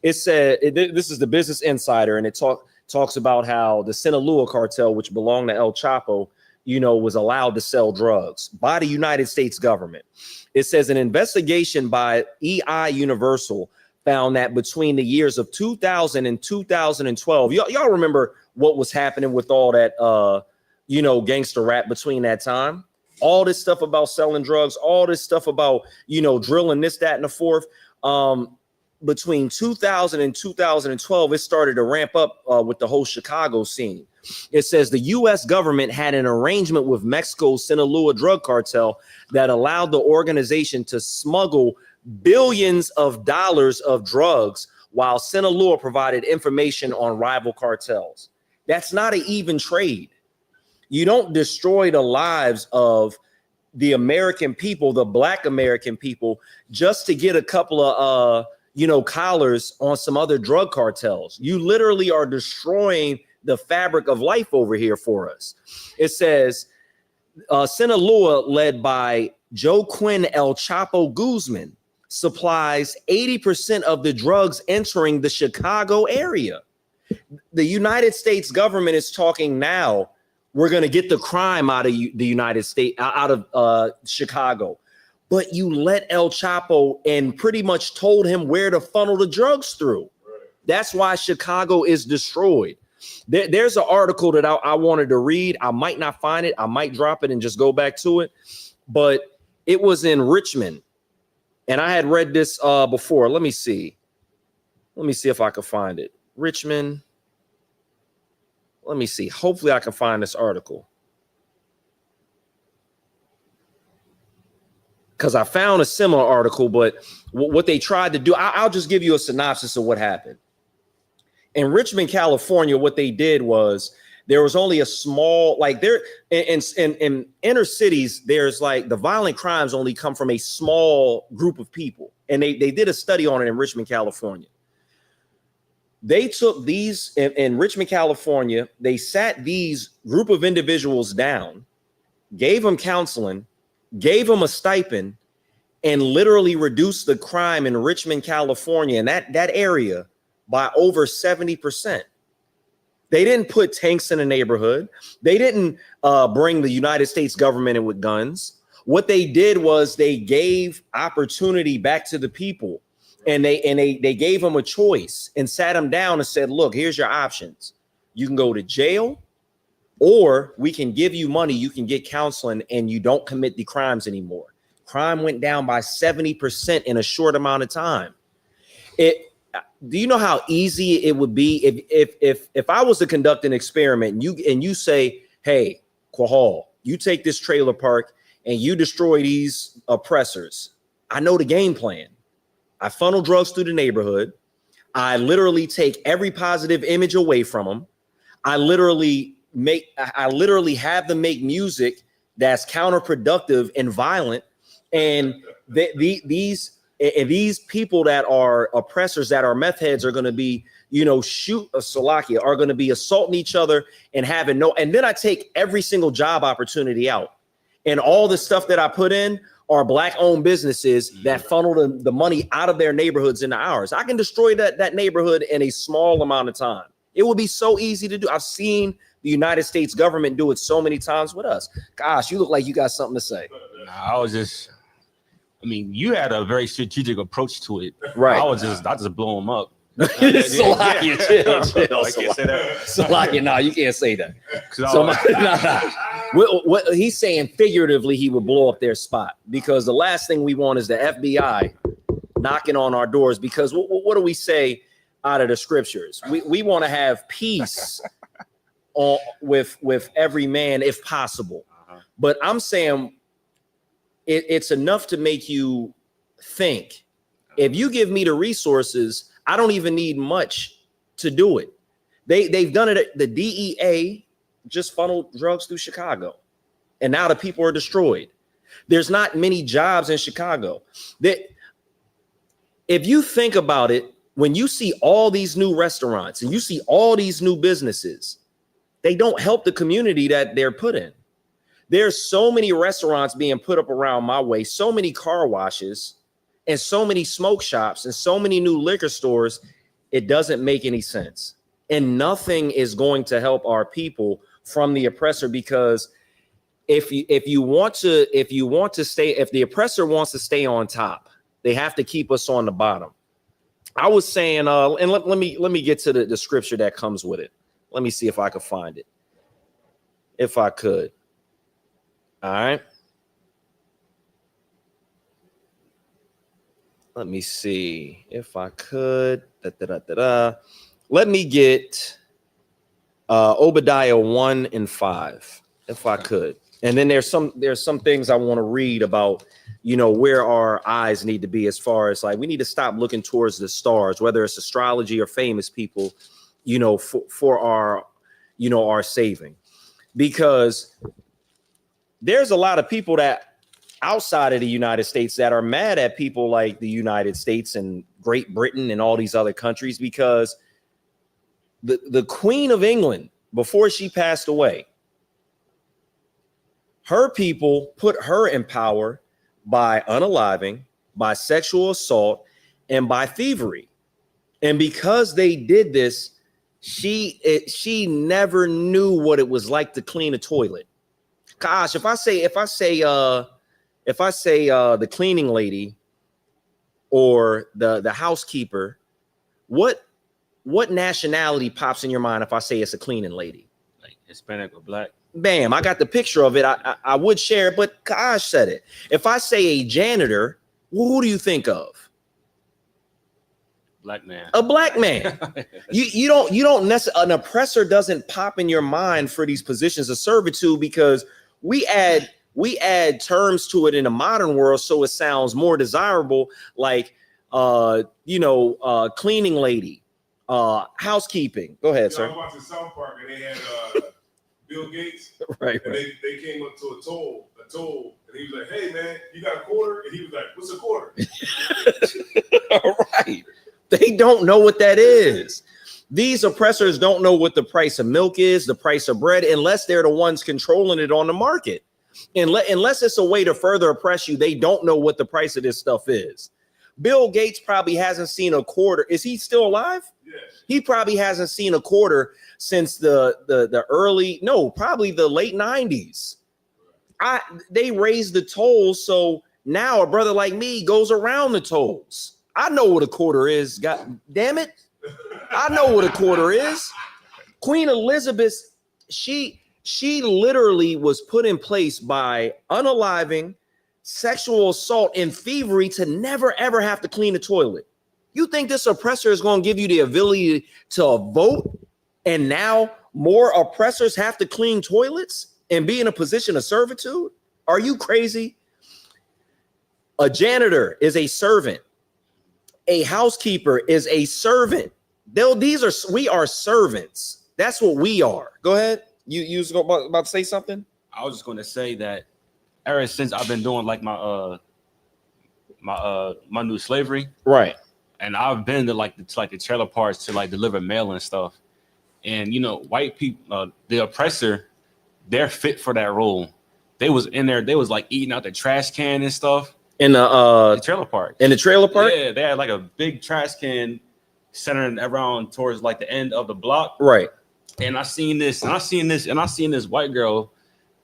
It said this is the Business Insider, and it talks about how the Sinaloa cartel, which belonged to El Chapo, was allowed to sell drugs by the United States government. It says an investigation by EI Universal found that between the years of 2000 and 2012, y'all remember what was happening with all that, gangster rap between that time, all this stuff about selling drugs, all this stuff about, drilling this, that, and the fourth. Between 2000 and 2012, it started to ramp up with the whole Chicago scene. It says the U.S. government had an arrangement with Mexico's Sinaloa drug cartel that allowed the organization to smuggle billions of dollars of drugs, while Sinaloa provided information on rival cartels. That's not an even trade. You don't destroy the lives of the American people, the Black American people, just to get a couple of collars on some other drug cartels. You literally are destroying the fabric of life over here for us. It says Sinaloa, led by Joaquin El Chapo Guzman, supplies 80% of the drugs entering the Chicago area. The United States government is talking now, we're going to get the crime out of the United States, out of Chicago. But you let El Chapo and pretty much told him where to funnel the drugs through. Right. That's why Chicago is destroyed. There's an article that I wanted to read. I might not find it. I might drop it and just go back to it. But it was in Richmond. And I had read this before. Let me see. Let me see if I can find it. Richmond. Let me see. Hopefully I can find this article. Because I found a similar article, but what they tried to do, I'll just give you a synopsis of what happened. In Richmond, California, what they did was there was only a small, like there in inner cities, there's like the violent crimes only come from a small group of people. And they did a study on it in Richmond, California. They took these in Richmond, California, they sat these group of individuals down, gave them counseling, gave them a stipend, and literally reduced the crime in Richmond, California, and that area by over 70%. They didn't put tanks in the neighborhood. They didn't bring the United States government in with guns. What they did was they gave opportunity back to the people, and they gave them a choice and sat them down and said, look, here's your options. You can go to jail, or we can give you money, you can get counseling, and you don't commit the crimes anymore. Crime went down by 70% in a short amount of time. Do you know how easy it would be if I was to conduct an experiment and you say, hey, Quahal, you take this trailer park and you destroy these oppressors. I know the game plan. I funnel drugs through the neighborhood. I literally take every positive image away from them. I literally have them make music that's counterproductive and violent. And these people that are oppressors, that are meth heads, are going to be, are going to be assaulting each other and having and then I take every single job opportunity out. And all the stuff that I put in are Black owned businesses that funnel the money out of their neighborhoods into ours. I can destroy that neighborhood in a small amount of time. It would be so easy to do. I've seen the United States government do it so many times with us. Gosh, you look like you got something to say. You had a very strategic approach to it. Right. I just blow them up. Salakia, chill. I can't say that. Salakia, no, you can't say that. What he's saying figuratively, he would blow up their spot, because the last thing we want is the FBI knocking on our doors. Because what do we say out of the scriptures? We want to have peace with every man if possible. But I'm saying it's enough to make you think. If you give me the resources, I don't even need much to do it. They've done it. The DEA just funneled drugs through Chicago, and now the people are destroyed. There's not many jobs in Chicago. If you think about it, when you see all these new restaurants and you see all these new businesses, they don't help the community that they're put in. There's so many restaurants being put up around my way, so many car washes, and so many smoke shops, and so many new liquor stores. It doesn't make any sense. And nothing is going to help our people from the oppressor, because if the oppressor wants to stay on top, they have to keep us on the bottom. I was saying, and let me get to the scripture that comes with it. Let me see if I could find it. If I could. All right. Let me see if I could. Let me get Obadiah 1:5, if I could. And then there's some things I want to read about, you know, where our eyes need to be as far as like we need to stop looking towards the stars, whether it's astrology or famous people, you know, for our, you know, our saving. Because there's a lot of people that outside of the United States that are mad at people like the United States and Great Britain and all these other countries, because the Queen of England, before she passed away, her people put her in power by unaliving, by sexual assault, and by thievery. And because they did this, she never knew what it was like to clean a toilet. Gosh, if I say the cleaning lady or the housekeeper, what nationality pops in your mind if I say it's a cleaning lady? Like Hispanic or black? Bam, I got the picture of it. I would share it, but Gosh said it. If I say a janitor, who do you think of? Black man. A black man. you don't necessarily, an oppressor doesn't pop in your mind for these positions of servitude, because we add terms to it in the modern world so it sounds more desirable, like cleaning lady, housekeeping. Go ahead, sir. I was watching South Park and they had Bill Gates. Right. And they came up to a toll, and he was like, "Hey man, you got a quarter?" And he was like, "What's a quarter?" All right. They don't know what that is. These oppressors don't know what the price of milk is, the price of bread, unless they're the ones controlling it on the market. Unless it's a way to further oppress you, they don't know what the price of this stuff is. Bill Gates probably hasn't seen a quarter. Is he still alive? Yeah. He probably hasn't seen a quarter since probably the late 90s. They raised the tolls, so now a brother like me goes around the tolls. I know what a quarter is. God damn it. I know what a quarter is. Queen Elizabeth, she literally was put in place by unaliving, sexual assault, and thievery to never, ever have to clean a toilet. You think this oppressor is going to give you the ability to vote, and now more oppressors have to clean toilets and be in a position of servitude? Are you crazy? A janitor is a servant. A housekeeper is a servant. We are servants. That's what we are. Go ahead. You was about to say something? I was just going to say that ever since I've been doing like my new slavery, right? And I've been to the trailer parks to like deliver mail and stuff. And you know, white people, the oppressor, they're fit for that role. They was in there. They was like eating out the trash can and stuff. In the trailer park. In the trailer park? Yeah, they had like a big trash can centered around towards like the end of the block. Right. And I seen this white girl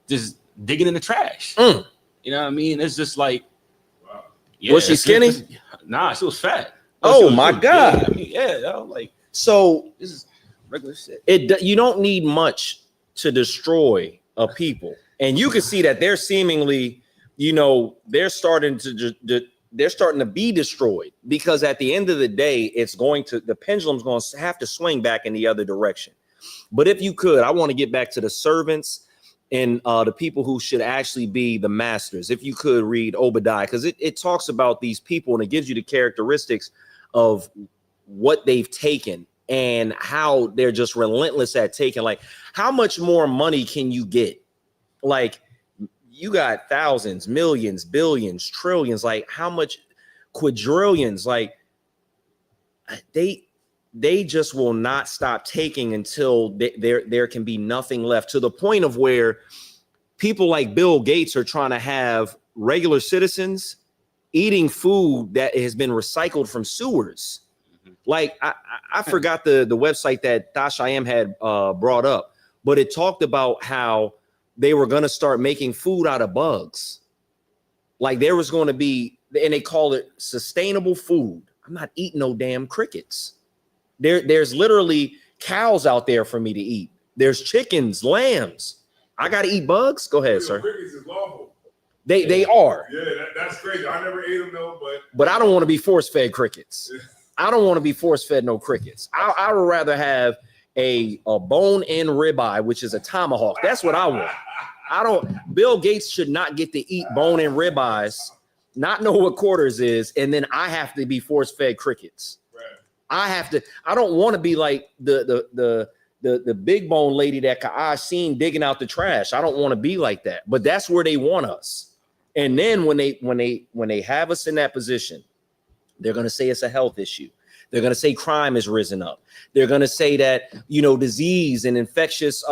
just digging in the trash. Mm. You know what I mean? It's just like, wow. Yeah, was she skinny? Nah, she was fat. Oh my God. Yeah, I mean, yeah, like, so this is regular shit. You don't need much to destroy a people. And you can see that they're seemingly, you know, they're starting to be destroyed, because at the end of the day, the pendulum's going to have to swing back in the other direction. But if you could, I want to get back to the servants and the people who should actually be the masters. If you could read Obadiah, because it talks about these people and it gives you the characteristics of what they've taken and how they're just relentless at taking. Like, how much more money can you get? Like, you got thousands, millions, billions, trillions, like how much quadrillions, like they just will not stop taking until there can be nothing left, to the point of where people like Bill Gates are trying to have regular citizens eating food that has been recycled from sewers. Mm-hmm. Like I forgot the website that Dash I Am had brought up, but it talked about how they were going to start making food out of bugs. Like there was going to be, and they call it sustainable food. I'm not eating no damn crickets. There's literally cows out there for me to eat. There's chickens, lambs. I got to eat bugs. Go ahead, sir. Crickets is lawful. They are. Yeah, that's crazy. I never ate them though, but I don't want to be force-fed crickets. I don't want to be force-fed no crickets. I would rather have a bone-in ribeye, which is a tomahawk. That's what I want. Bill Gates should not get to eat bone-in ribeyes not know what quarters is, and then I have to be force-fed crickets. Right. I don't want to be like the big bone lady that I seen digging out the trash. I don't want to be like that. But that's where they want us. And then when they have us in that position, they're going to say it's a health issue. They're going to say crime has risen up. They're going to say that, disease and infectious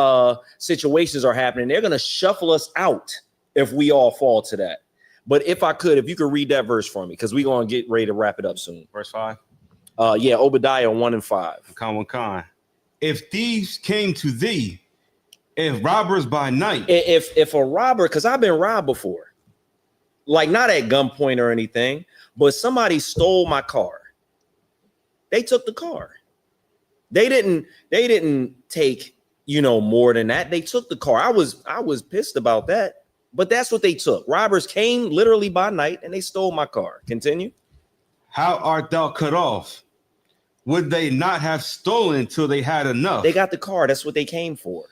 situations are happening. They're going to shuffle us out if we all fall to that. But if you could read that verse for me, because we're going to get ready to wrap it up soon. Verse 5. Yeah, Obadiah 1 and 5. Con. If thieves came to thee, if robbers by night. If a robber, because I've been robbed before, like not at gunpoint or anything, but somebody stole my car. They took the car. They didn't take, more than that. They took the car. I was pissed about that, but that's what they took. Robbers came literally by night and they stole my car. Continue. How art thou cut off? Would they not have stolen till they had enough? They got the car. That's what they came for.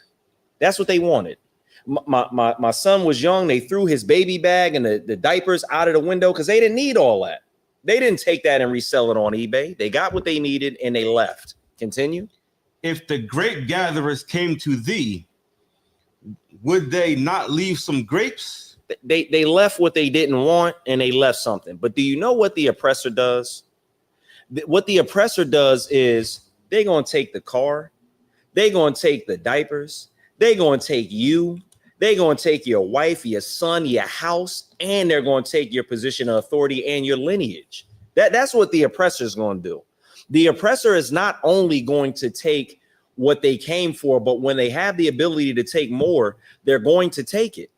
That's what they wanted. My son was young. They threw his baby bag and the diapers out of the window because they didn't need all that. They didn't take that and resell it on eBay. They got what they needed and they left. Continue. If the grape gatherers came to thee, would they not leave some grapes? They left what they didn't want and they left something. But do you know what the oppressor does? What the oppressor does is they're going to take the car. They're going to take the diapers. They're going to take you. They're going to take your wife, your son, your house, and they're going to take your position of authority and your lineage. That's what the oppressor is going to do. The oppressor is not only going to take what they came for, but when they have the ability to take more, they're going to take it.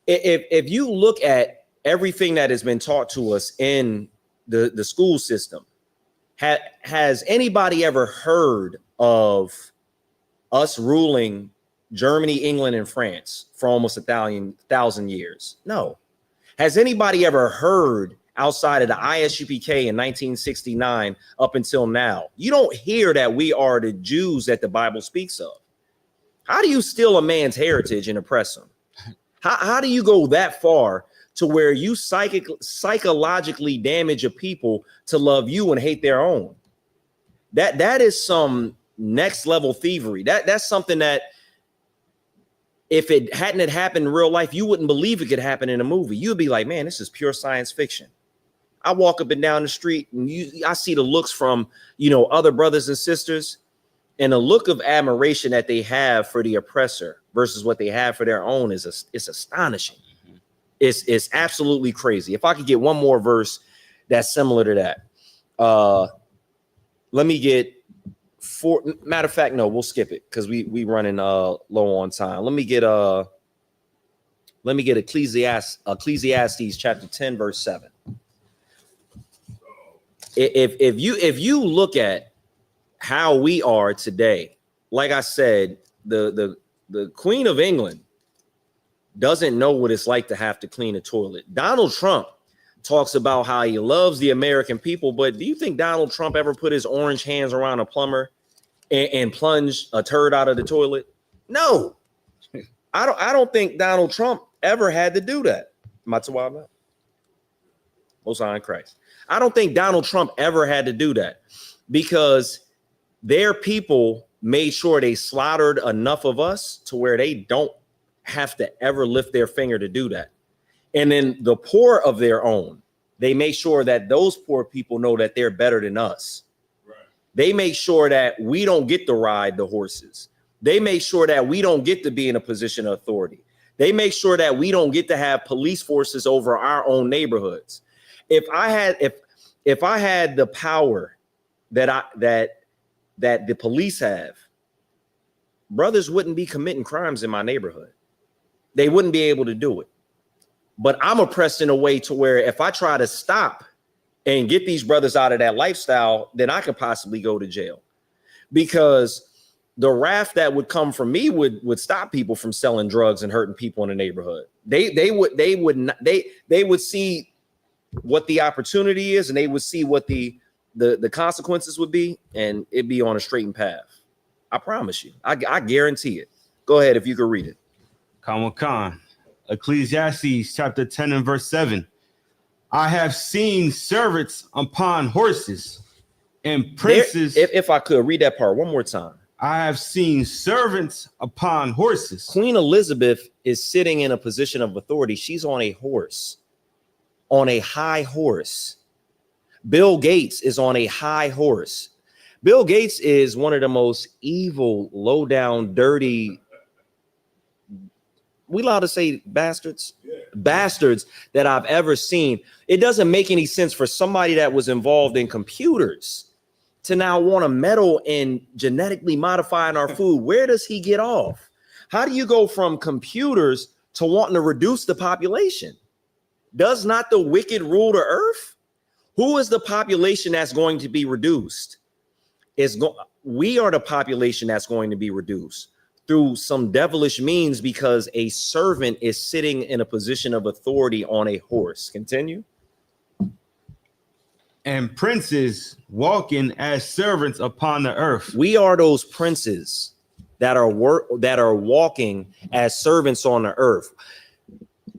If you look at everything that has been taught to us in the school system, has anybody ever heard of us ruling Germany, England, and France for almost 1,000 years? No. Has anybody ever heard outside of the ISUPK in 1969 up until now? You don't hear that we are the Jews that the Bible speaks of. How do you steal a man's heritage and oppress him? How do you go that far to where you psychologically damage a people to love you and hate their own? That is some next level thievery. That's something that if it hadn't happened in real life, you wouldn't believe it could happen in a movie. You'd be like, man, this is pure science fiction. I walk up and down the street and I see the looks from, other brothers and sisters, and the look of admiration that they have for the oppressor versus what they have for their own is astonishing. It's absolutely crazy. If I could get one more verse that's similar to that, let me get four. Matter of fact, no, we'll skip it because we running low on time. Let me get Ecclesiastes chapter 10 verse 7. If you look at how we are today, like I said, the Queen of England doesn't know what it's like to have to clean a toilet. Donald Trump talks about how he loves the American people, but do you think Donald Trump ever put his orange hands around a plumber and plunge a turd out of the toilet? No. I don't think Donald Trump ever had to do that. Matsuwaba. Hosanna in Christ. I don't think Donald Trump ever had to do that because their people made sure they slaughtered enough of us to where they don't have to ever lift their finger to do that. And then the poor of their own, they make sure that those poor people know that they're better than us. Right. They make sure that we don't get to ride the horses. They make sure that we don't get to be in a position of authority. They make sure that we don't get to have police forces over our own neighborhoods. If I had the power that the police have, brothers wouldn't be committing crimes in my neighborhood. They wouldn't be able to do it. But I'm oppressed in a way to where if I try to stop and get these brothers out of that lifestyle, then I could possibly go to jail, because the wrath that would come from me would stop people from selling drugs and hurting people in the neighborhood. They would see what the opportunity is, and they would see what the consequences would be, and it'd be on a straightened path. I promise you. I guarantee it. Go ahead if you could read it. Khan. Ecclesiastes chapter 10 and verse 7. I have seen servants upon horses and princes. If I could read that part one more time. I have seen servants upon horses. Queen Elizabeth is sitting in a position of authority. She's on a horse, on a high horse. Bill Gates is on a high horse. Bill Gates is one of the most evil, low down, dirty, we allowed to say bastards? Yeah. Bastards that I've ever seen. It doesn't make any sense for somebody that was involved in computers to now want to meddle in genetically modifying our food. Where does he get off? How do you go from computers to wanting to reduce the population? Does not the wicked rule the earth? Who is the population that's going to be reduced? We are the population that's going to be reduced through some devilish means because a servant is sitting in a position of authority on a horse. Continue. And princes walking as servants upon the earth. We are those princes that are walking as servants on the earth.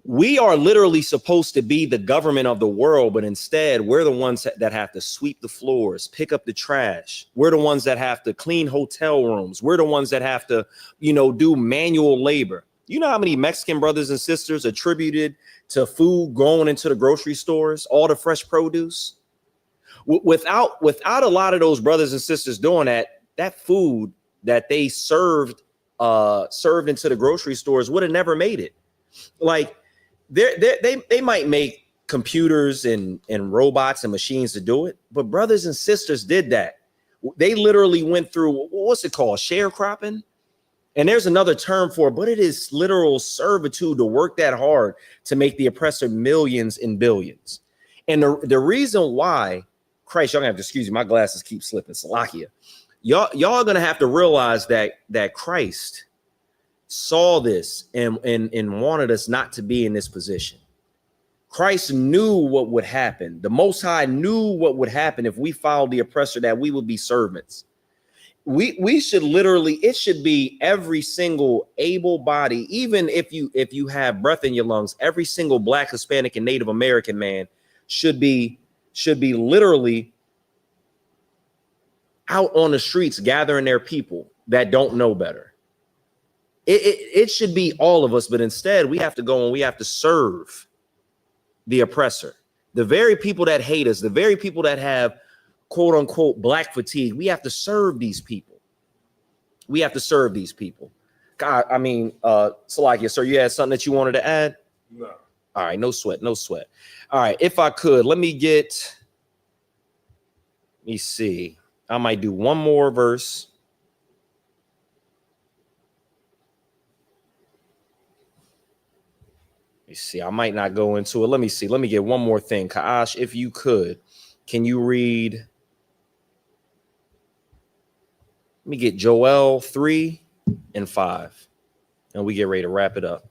We are literally supposed to be the government of the world, but instead we're the ones that have to sweep the floors, pick up the trash. We're the ones that have to clean hotel rooms. We're the ones that have to, do manual labor. You know how many Mexican brothers and sisters attributed to food going into the grocery stores, all the fresh produce? Without a lot of those brothers and sisters doing that food that they served into the grocery stores would have never made it. Like, they might make computers and robots and machines to do it, but brothers and sisters did that. They literally went through, what's it called, sharecropping? And there's another term for it, but it is literal servitude to work that hard to make the oppressor millions and billions. And the reason why, Christ, y'all gonna have to excuse me, my glasses keep slipping, Salakia. Y'all are gonna have to realize that Christ saw this and wanted us not to be in this position. Christ knew what would happen. The Most High knew what would happen if we followed the oppressor, that we would be servants. We should literally, it should be every single able body, even if you have breath in your lungs, every single Black, Hispanic, and Native American man should be literally out on the streets gathering their people that don't know better. It should be all of us, but instead we have to go and we have to serve the oppressor. The very people that hate us, the very people that have quote unquote Black fatigue, we have to serve these people. We have to serve these people. God, I mean, Salakia, sir, you had something that you wanted to add? No. All right, no sweat. All right, if I could, let me see. I might do one more verse. Let me see. I might not go into it. Let me see. Let me get one more thing. Kaash, if you could, can you read? Let me get Joel 3 and 5, and we get ready to wrap it up.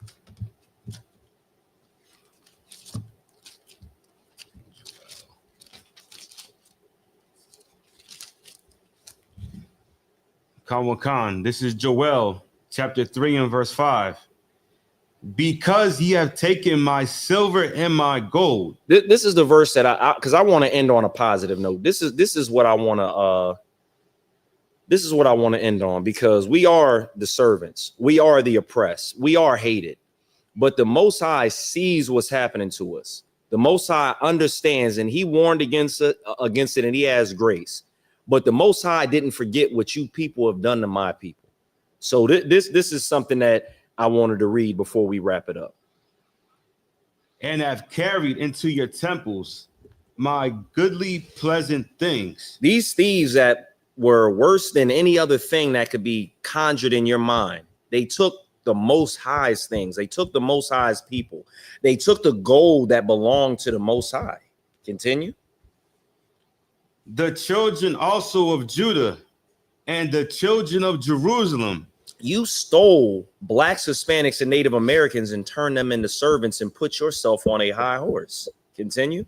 Khan, this is Joel chapter 3 and verse 5. Because ye have taken my silver and my gold. This is the verse that because I want to end on a positive note. This is what I want to end on, because we are the servants. We are the oppressed. We are hated. But the Most High sees what's happening to us. The Most High understands, and he warned against it, and he has grace. But the Most High didn't forget what you people have done to my people. So this is something that I wanted to read before we wrap it up. And have carried into your temples my goodly pleasant things. These thieves that were worse than any other thing that could be conjured in your mind. They took the Most High's things. They took the Most High's people. They took the gold that belonged to the Most High. Continue. The children also of Judah and the children of Jerusalem. You stole Blacks, Hispanics, and Native Americans and turned them into servants and put yourself on a high horse. Continue.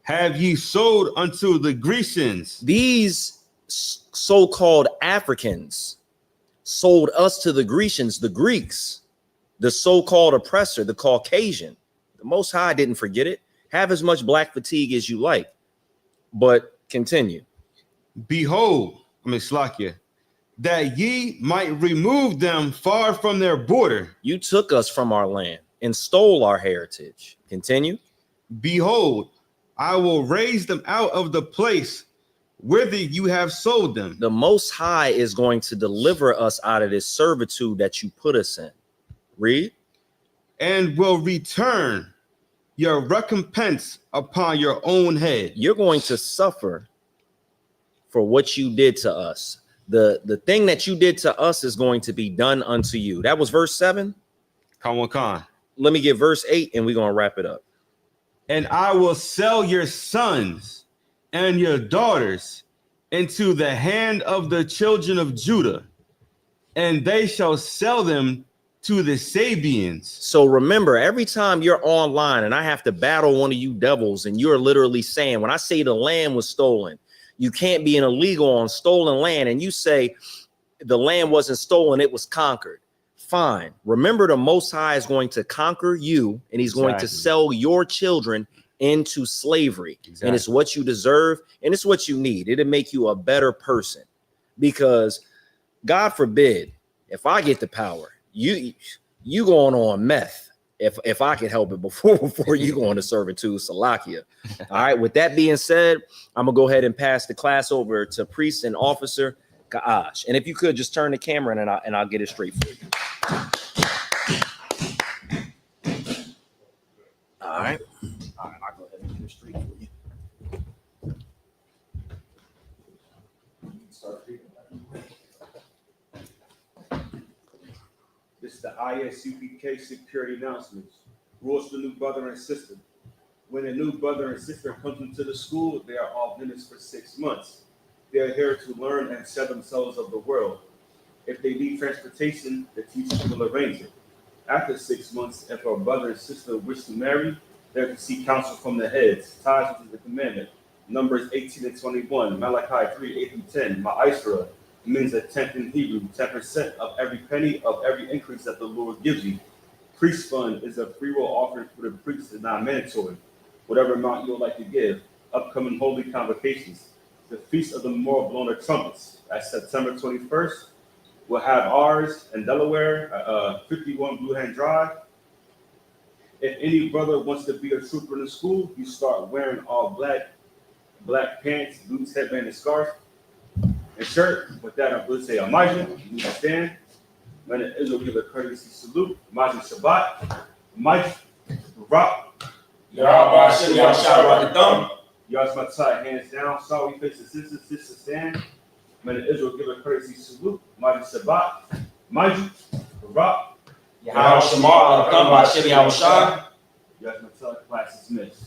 Have ye sold unto the Grecians? These so-called Africans sold us to the Grecians, the Greeks, the so-called oppressor, the Caucasian. The Most High didn't forget it. Have as much black fatigue as you like, but continue. Behold, Slakia, that ye might remove them far from their border. You took us from our land and stole our heritage. Continue. Behold, I will raise them out of the place whither you have sold them. The Most High is going to deliver us out of this servitude that you put us in. Read. And will return your recompense upon your own head. You're going to suffer for what you did to us. The thing that you did to us is going to be done unto you. That was verse 7. Come on, Khan. Let me get verse 8 and we're going to wrap it up. And I will sell your sons and your daughters into the hand of the children of Judah, and they shall sell them to the Sabians. So remember, every time you're online and I have to battle one of you devils, and you're literally saying, when I say the land was stolen, you can't be an illegal on stolen land, and you say the land wasn't stolen, it was conquered. Fine. Remember, the Most High is going to conquer you, and he's going to sell your children into slavery. And it's what you deserve, and it's what you need. It'll make you a better person, because God forbid, if I get the power, you going on meth. If I could help it before you go into servitude, Salakia. All right. With that being said, I'm gonna go ahead and pass the class over to Priest and Officer Kaash. And if you could just turn the camera and I'll get it straight for you. All right. All right. I'll go ahead and get it straight for you. Start reading. This is the ISUPK security announcements. Rules for new brother and sister. When a new brother and sister comes into the school, they are off limits for 6 months. They are here to learn and set themselves of the world. If they need transportation, the teachers will arrange it. After 6 months, if a brother and sister wish to marry, they have to seek counsel from the heads. Ties to the commandment. Numbers 18 and 21, Malachi 3, 8 and 10, Ma'asra. Means a tenth in Hebrew, 10% of every penny of every increase that the Lord gives you. Priest fund is a free will offering for the priest, is not mandatory. Whatever amount you would like to give. Upcoming holy convocations. The Feast of the Memorial Blowing of Trumpets at September 21st. We'll have ours in Delaware, 51 Blue Hand Drive. If any brother wants to be a trooper in the school, you start wearing all black pants, boots, headband, and scarf. And shirt. With that, I'm going to say Amajah. You need to stand. Man of Israel, give a courtesy salute. Amajah Shabbat. Amajah. Rock. Yahweh Hashem, Yahweh the thumb. Y'all's my tie, hands down. Sorry, face the sister stand. Man of Israel, give a courtesy salute. Amajah Shabbat. Amajah. Rock. Yahweh Shamar, the thumb, Hashem, Yahweh Shah. Y'all's my tie, class is missed.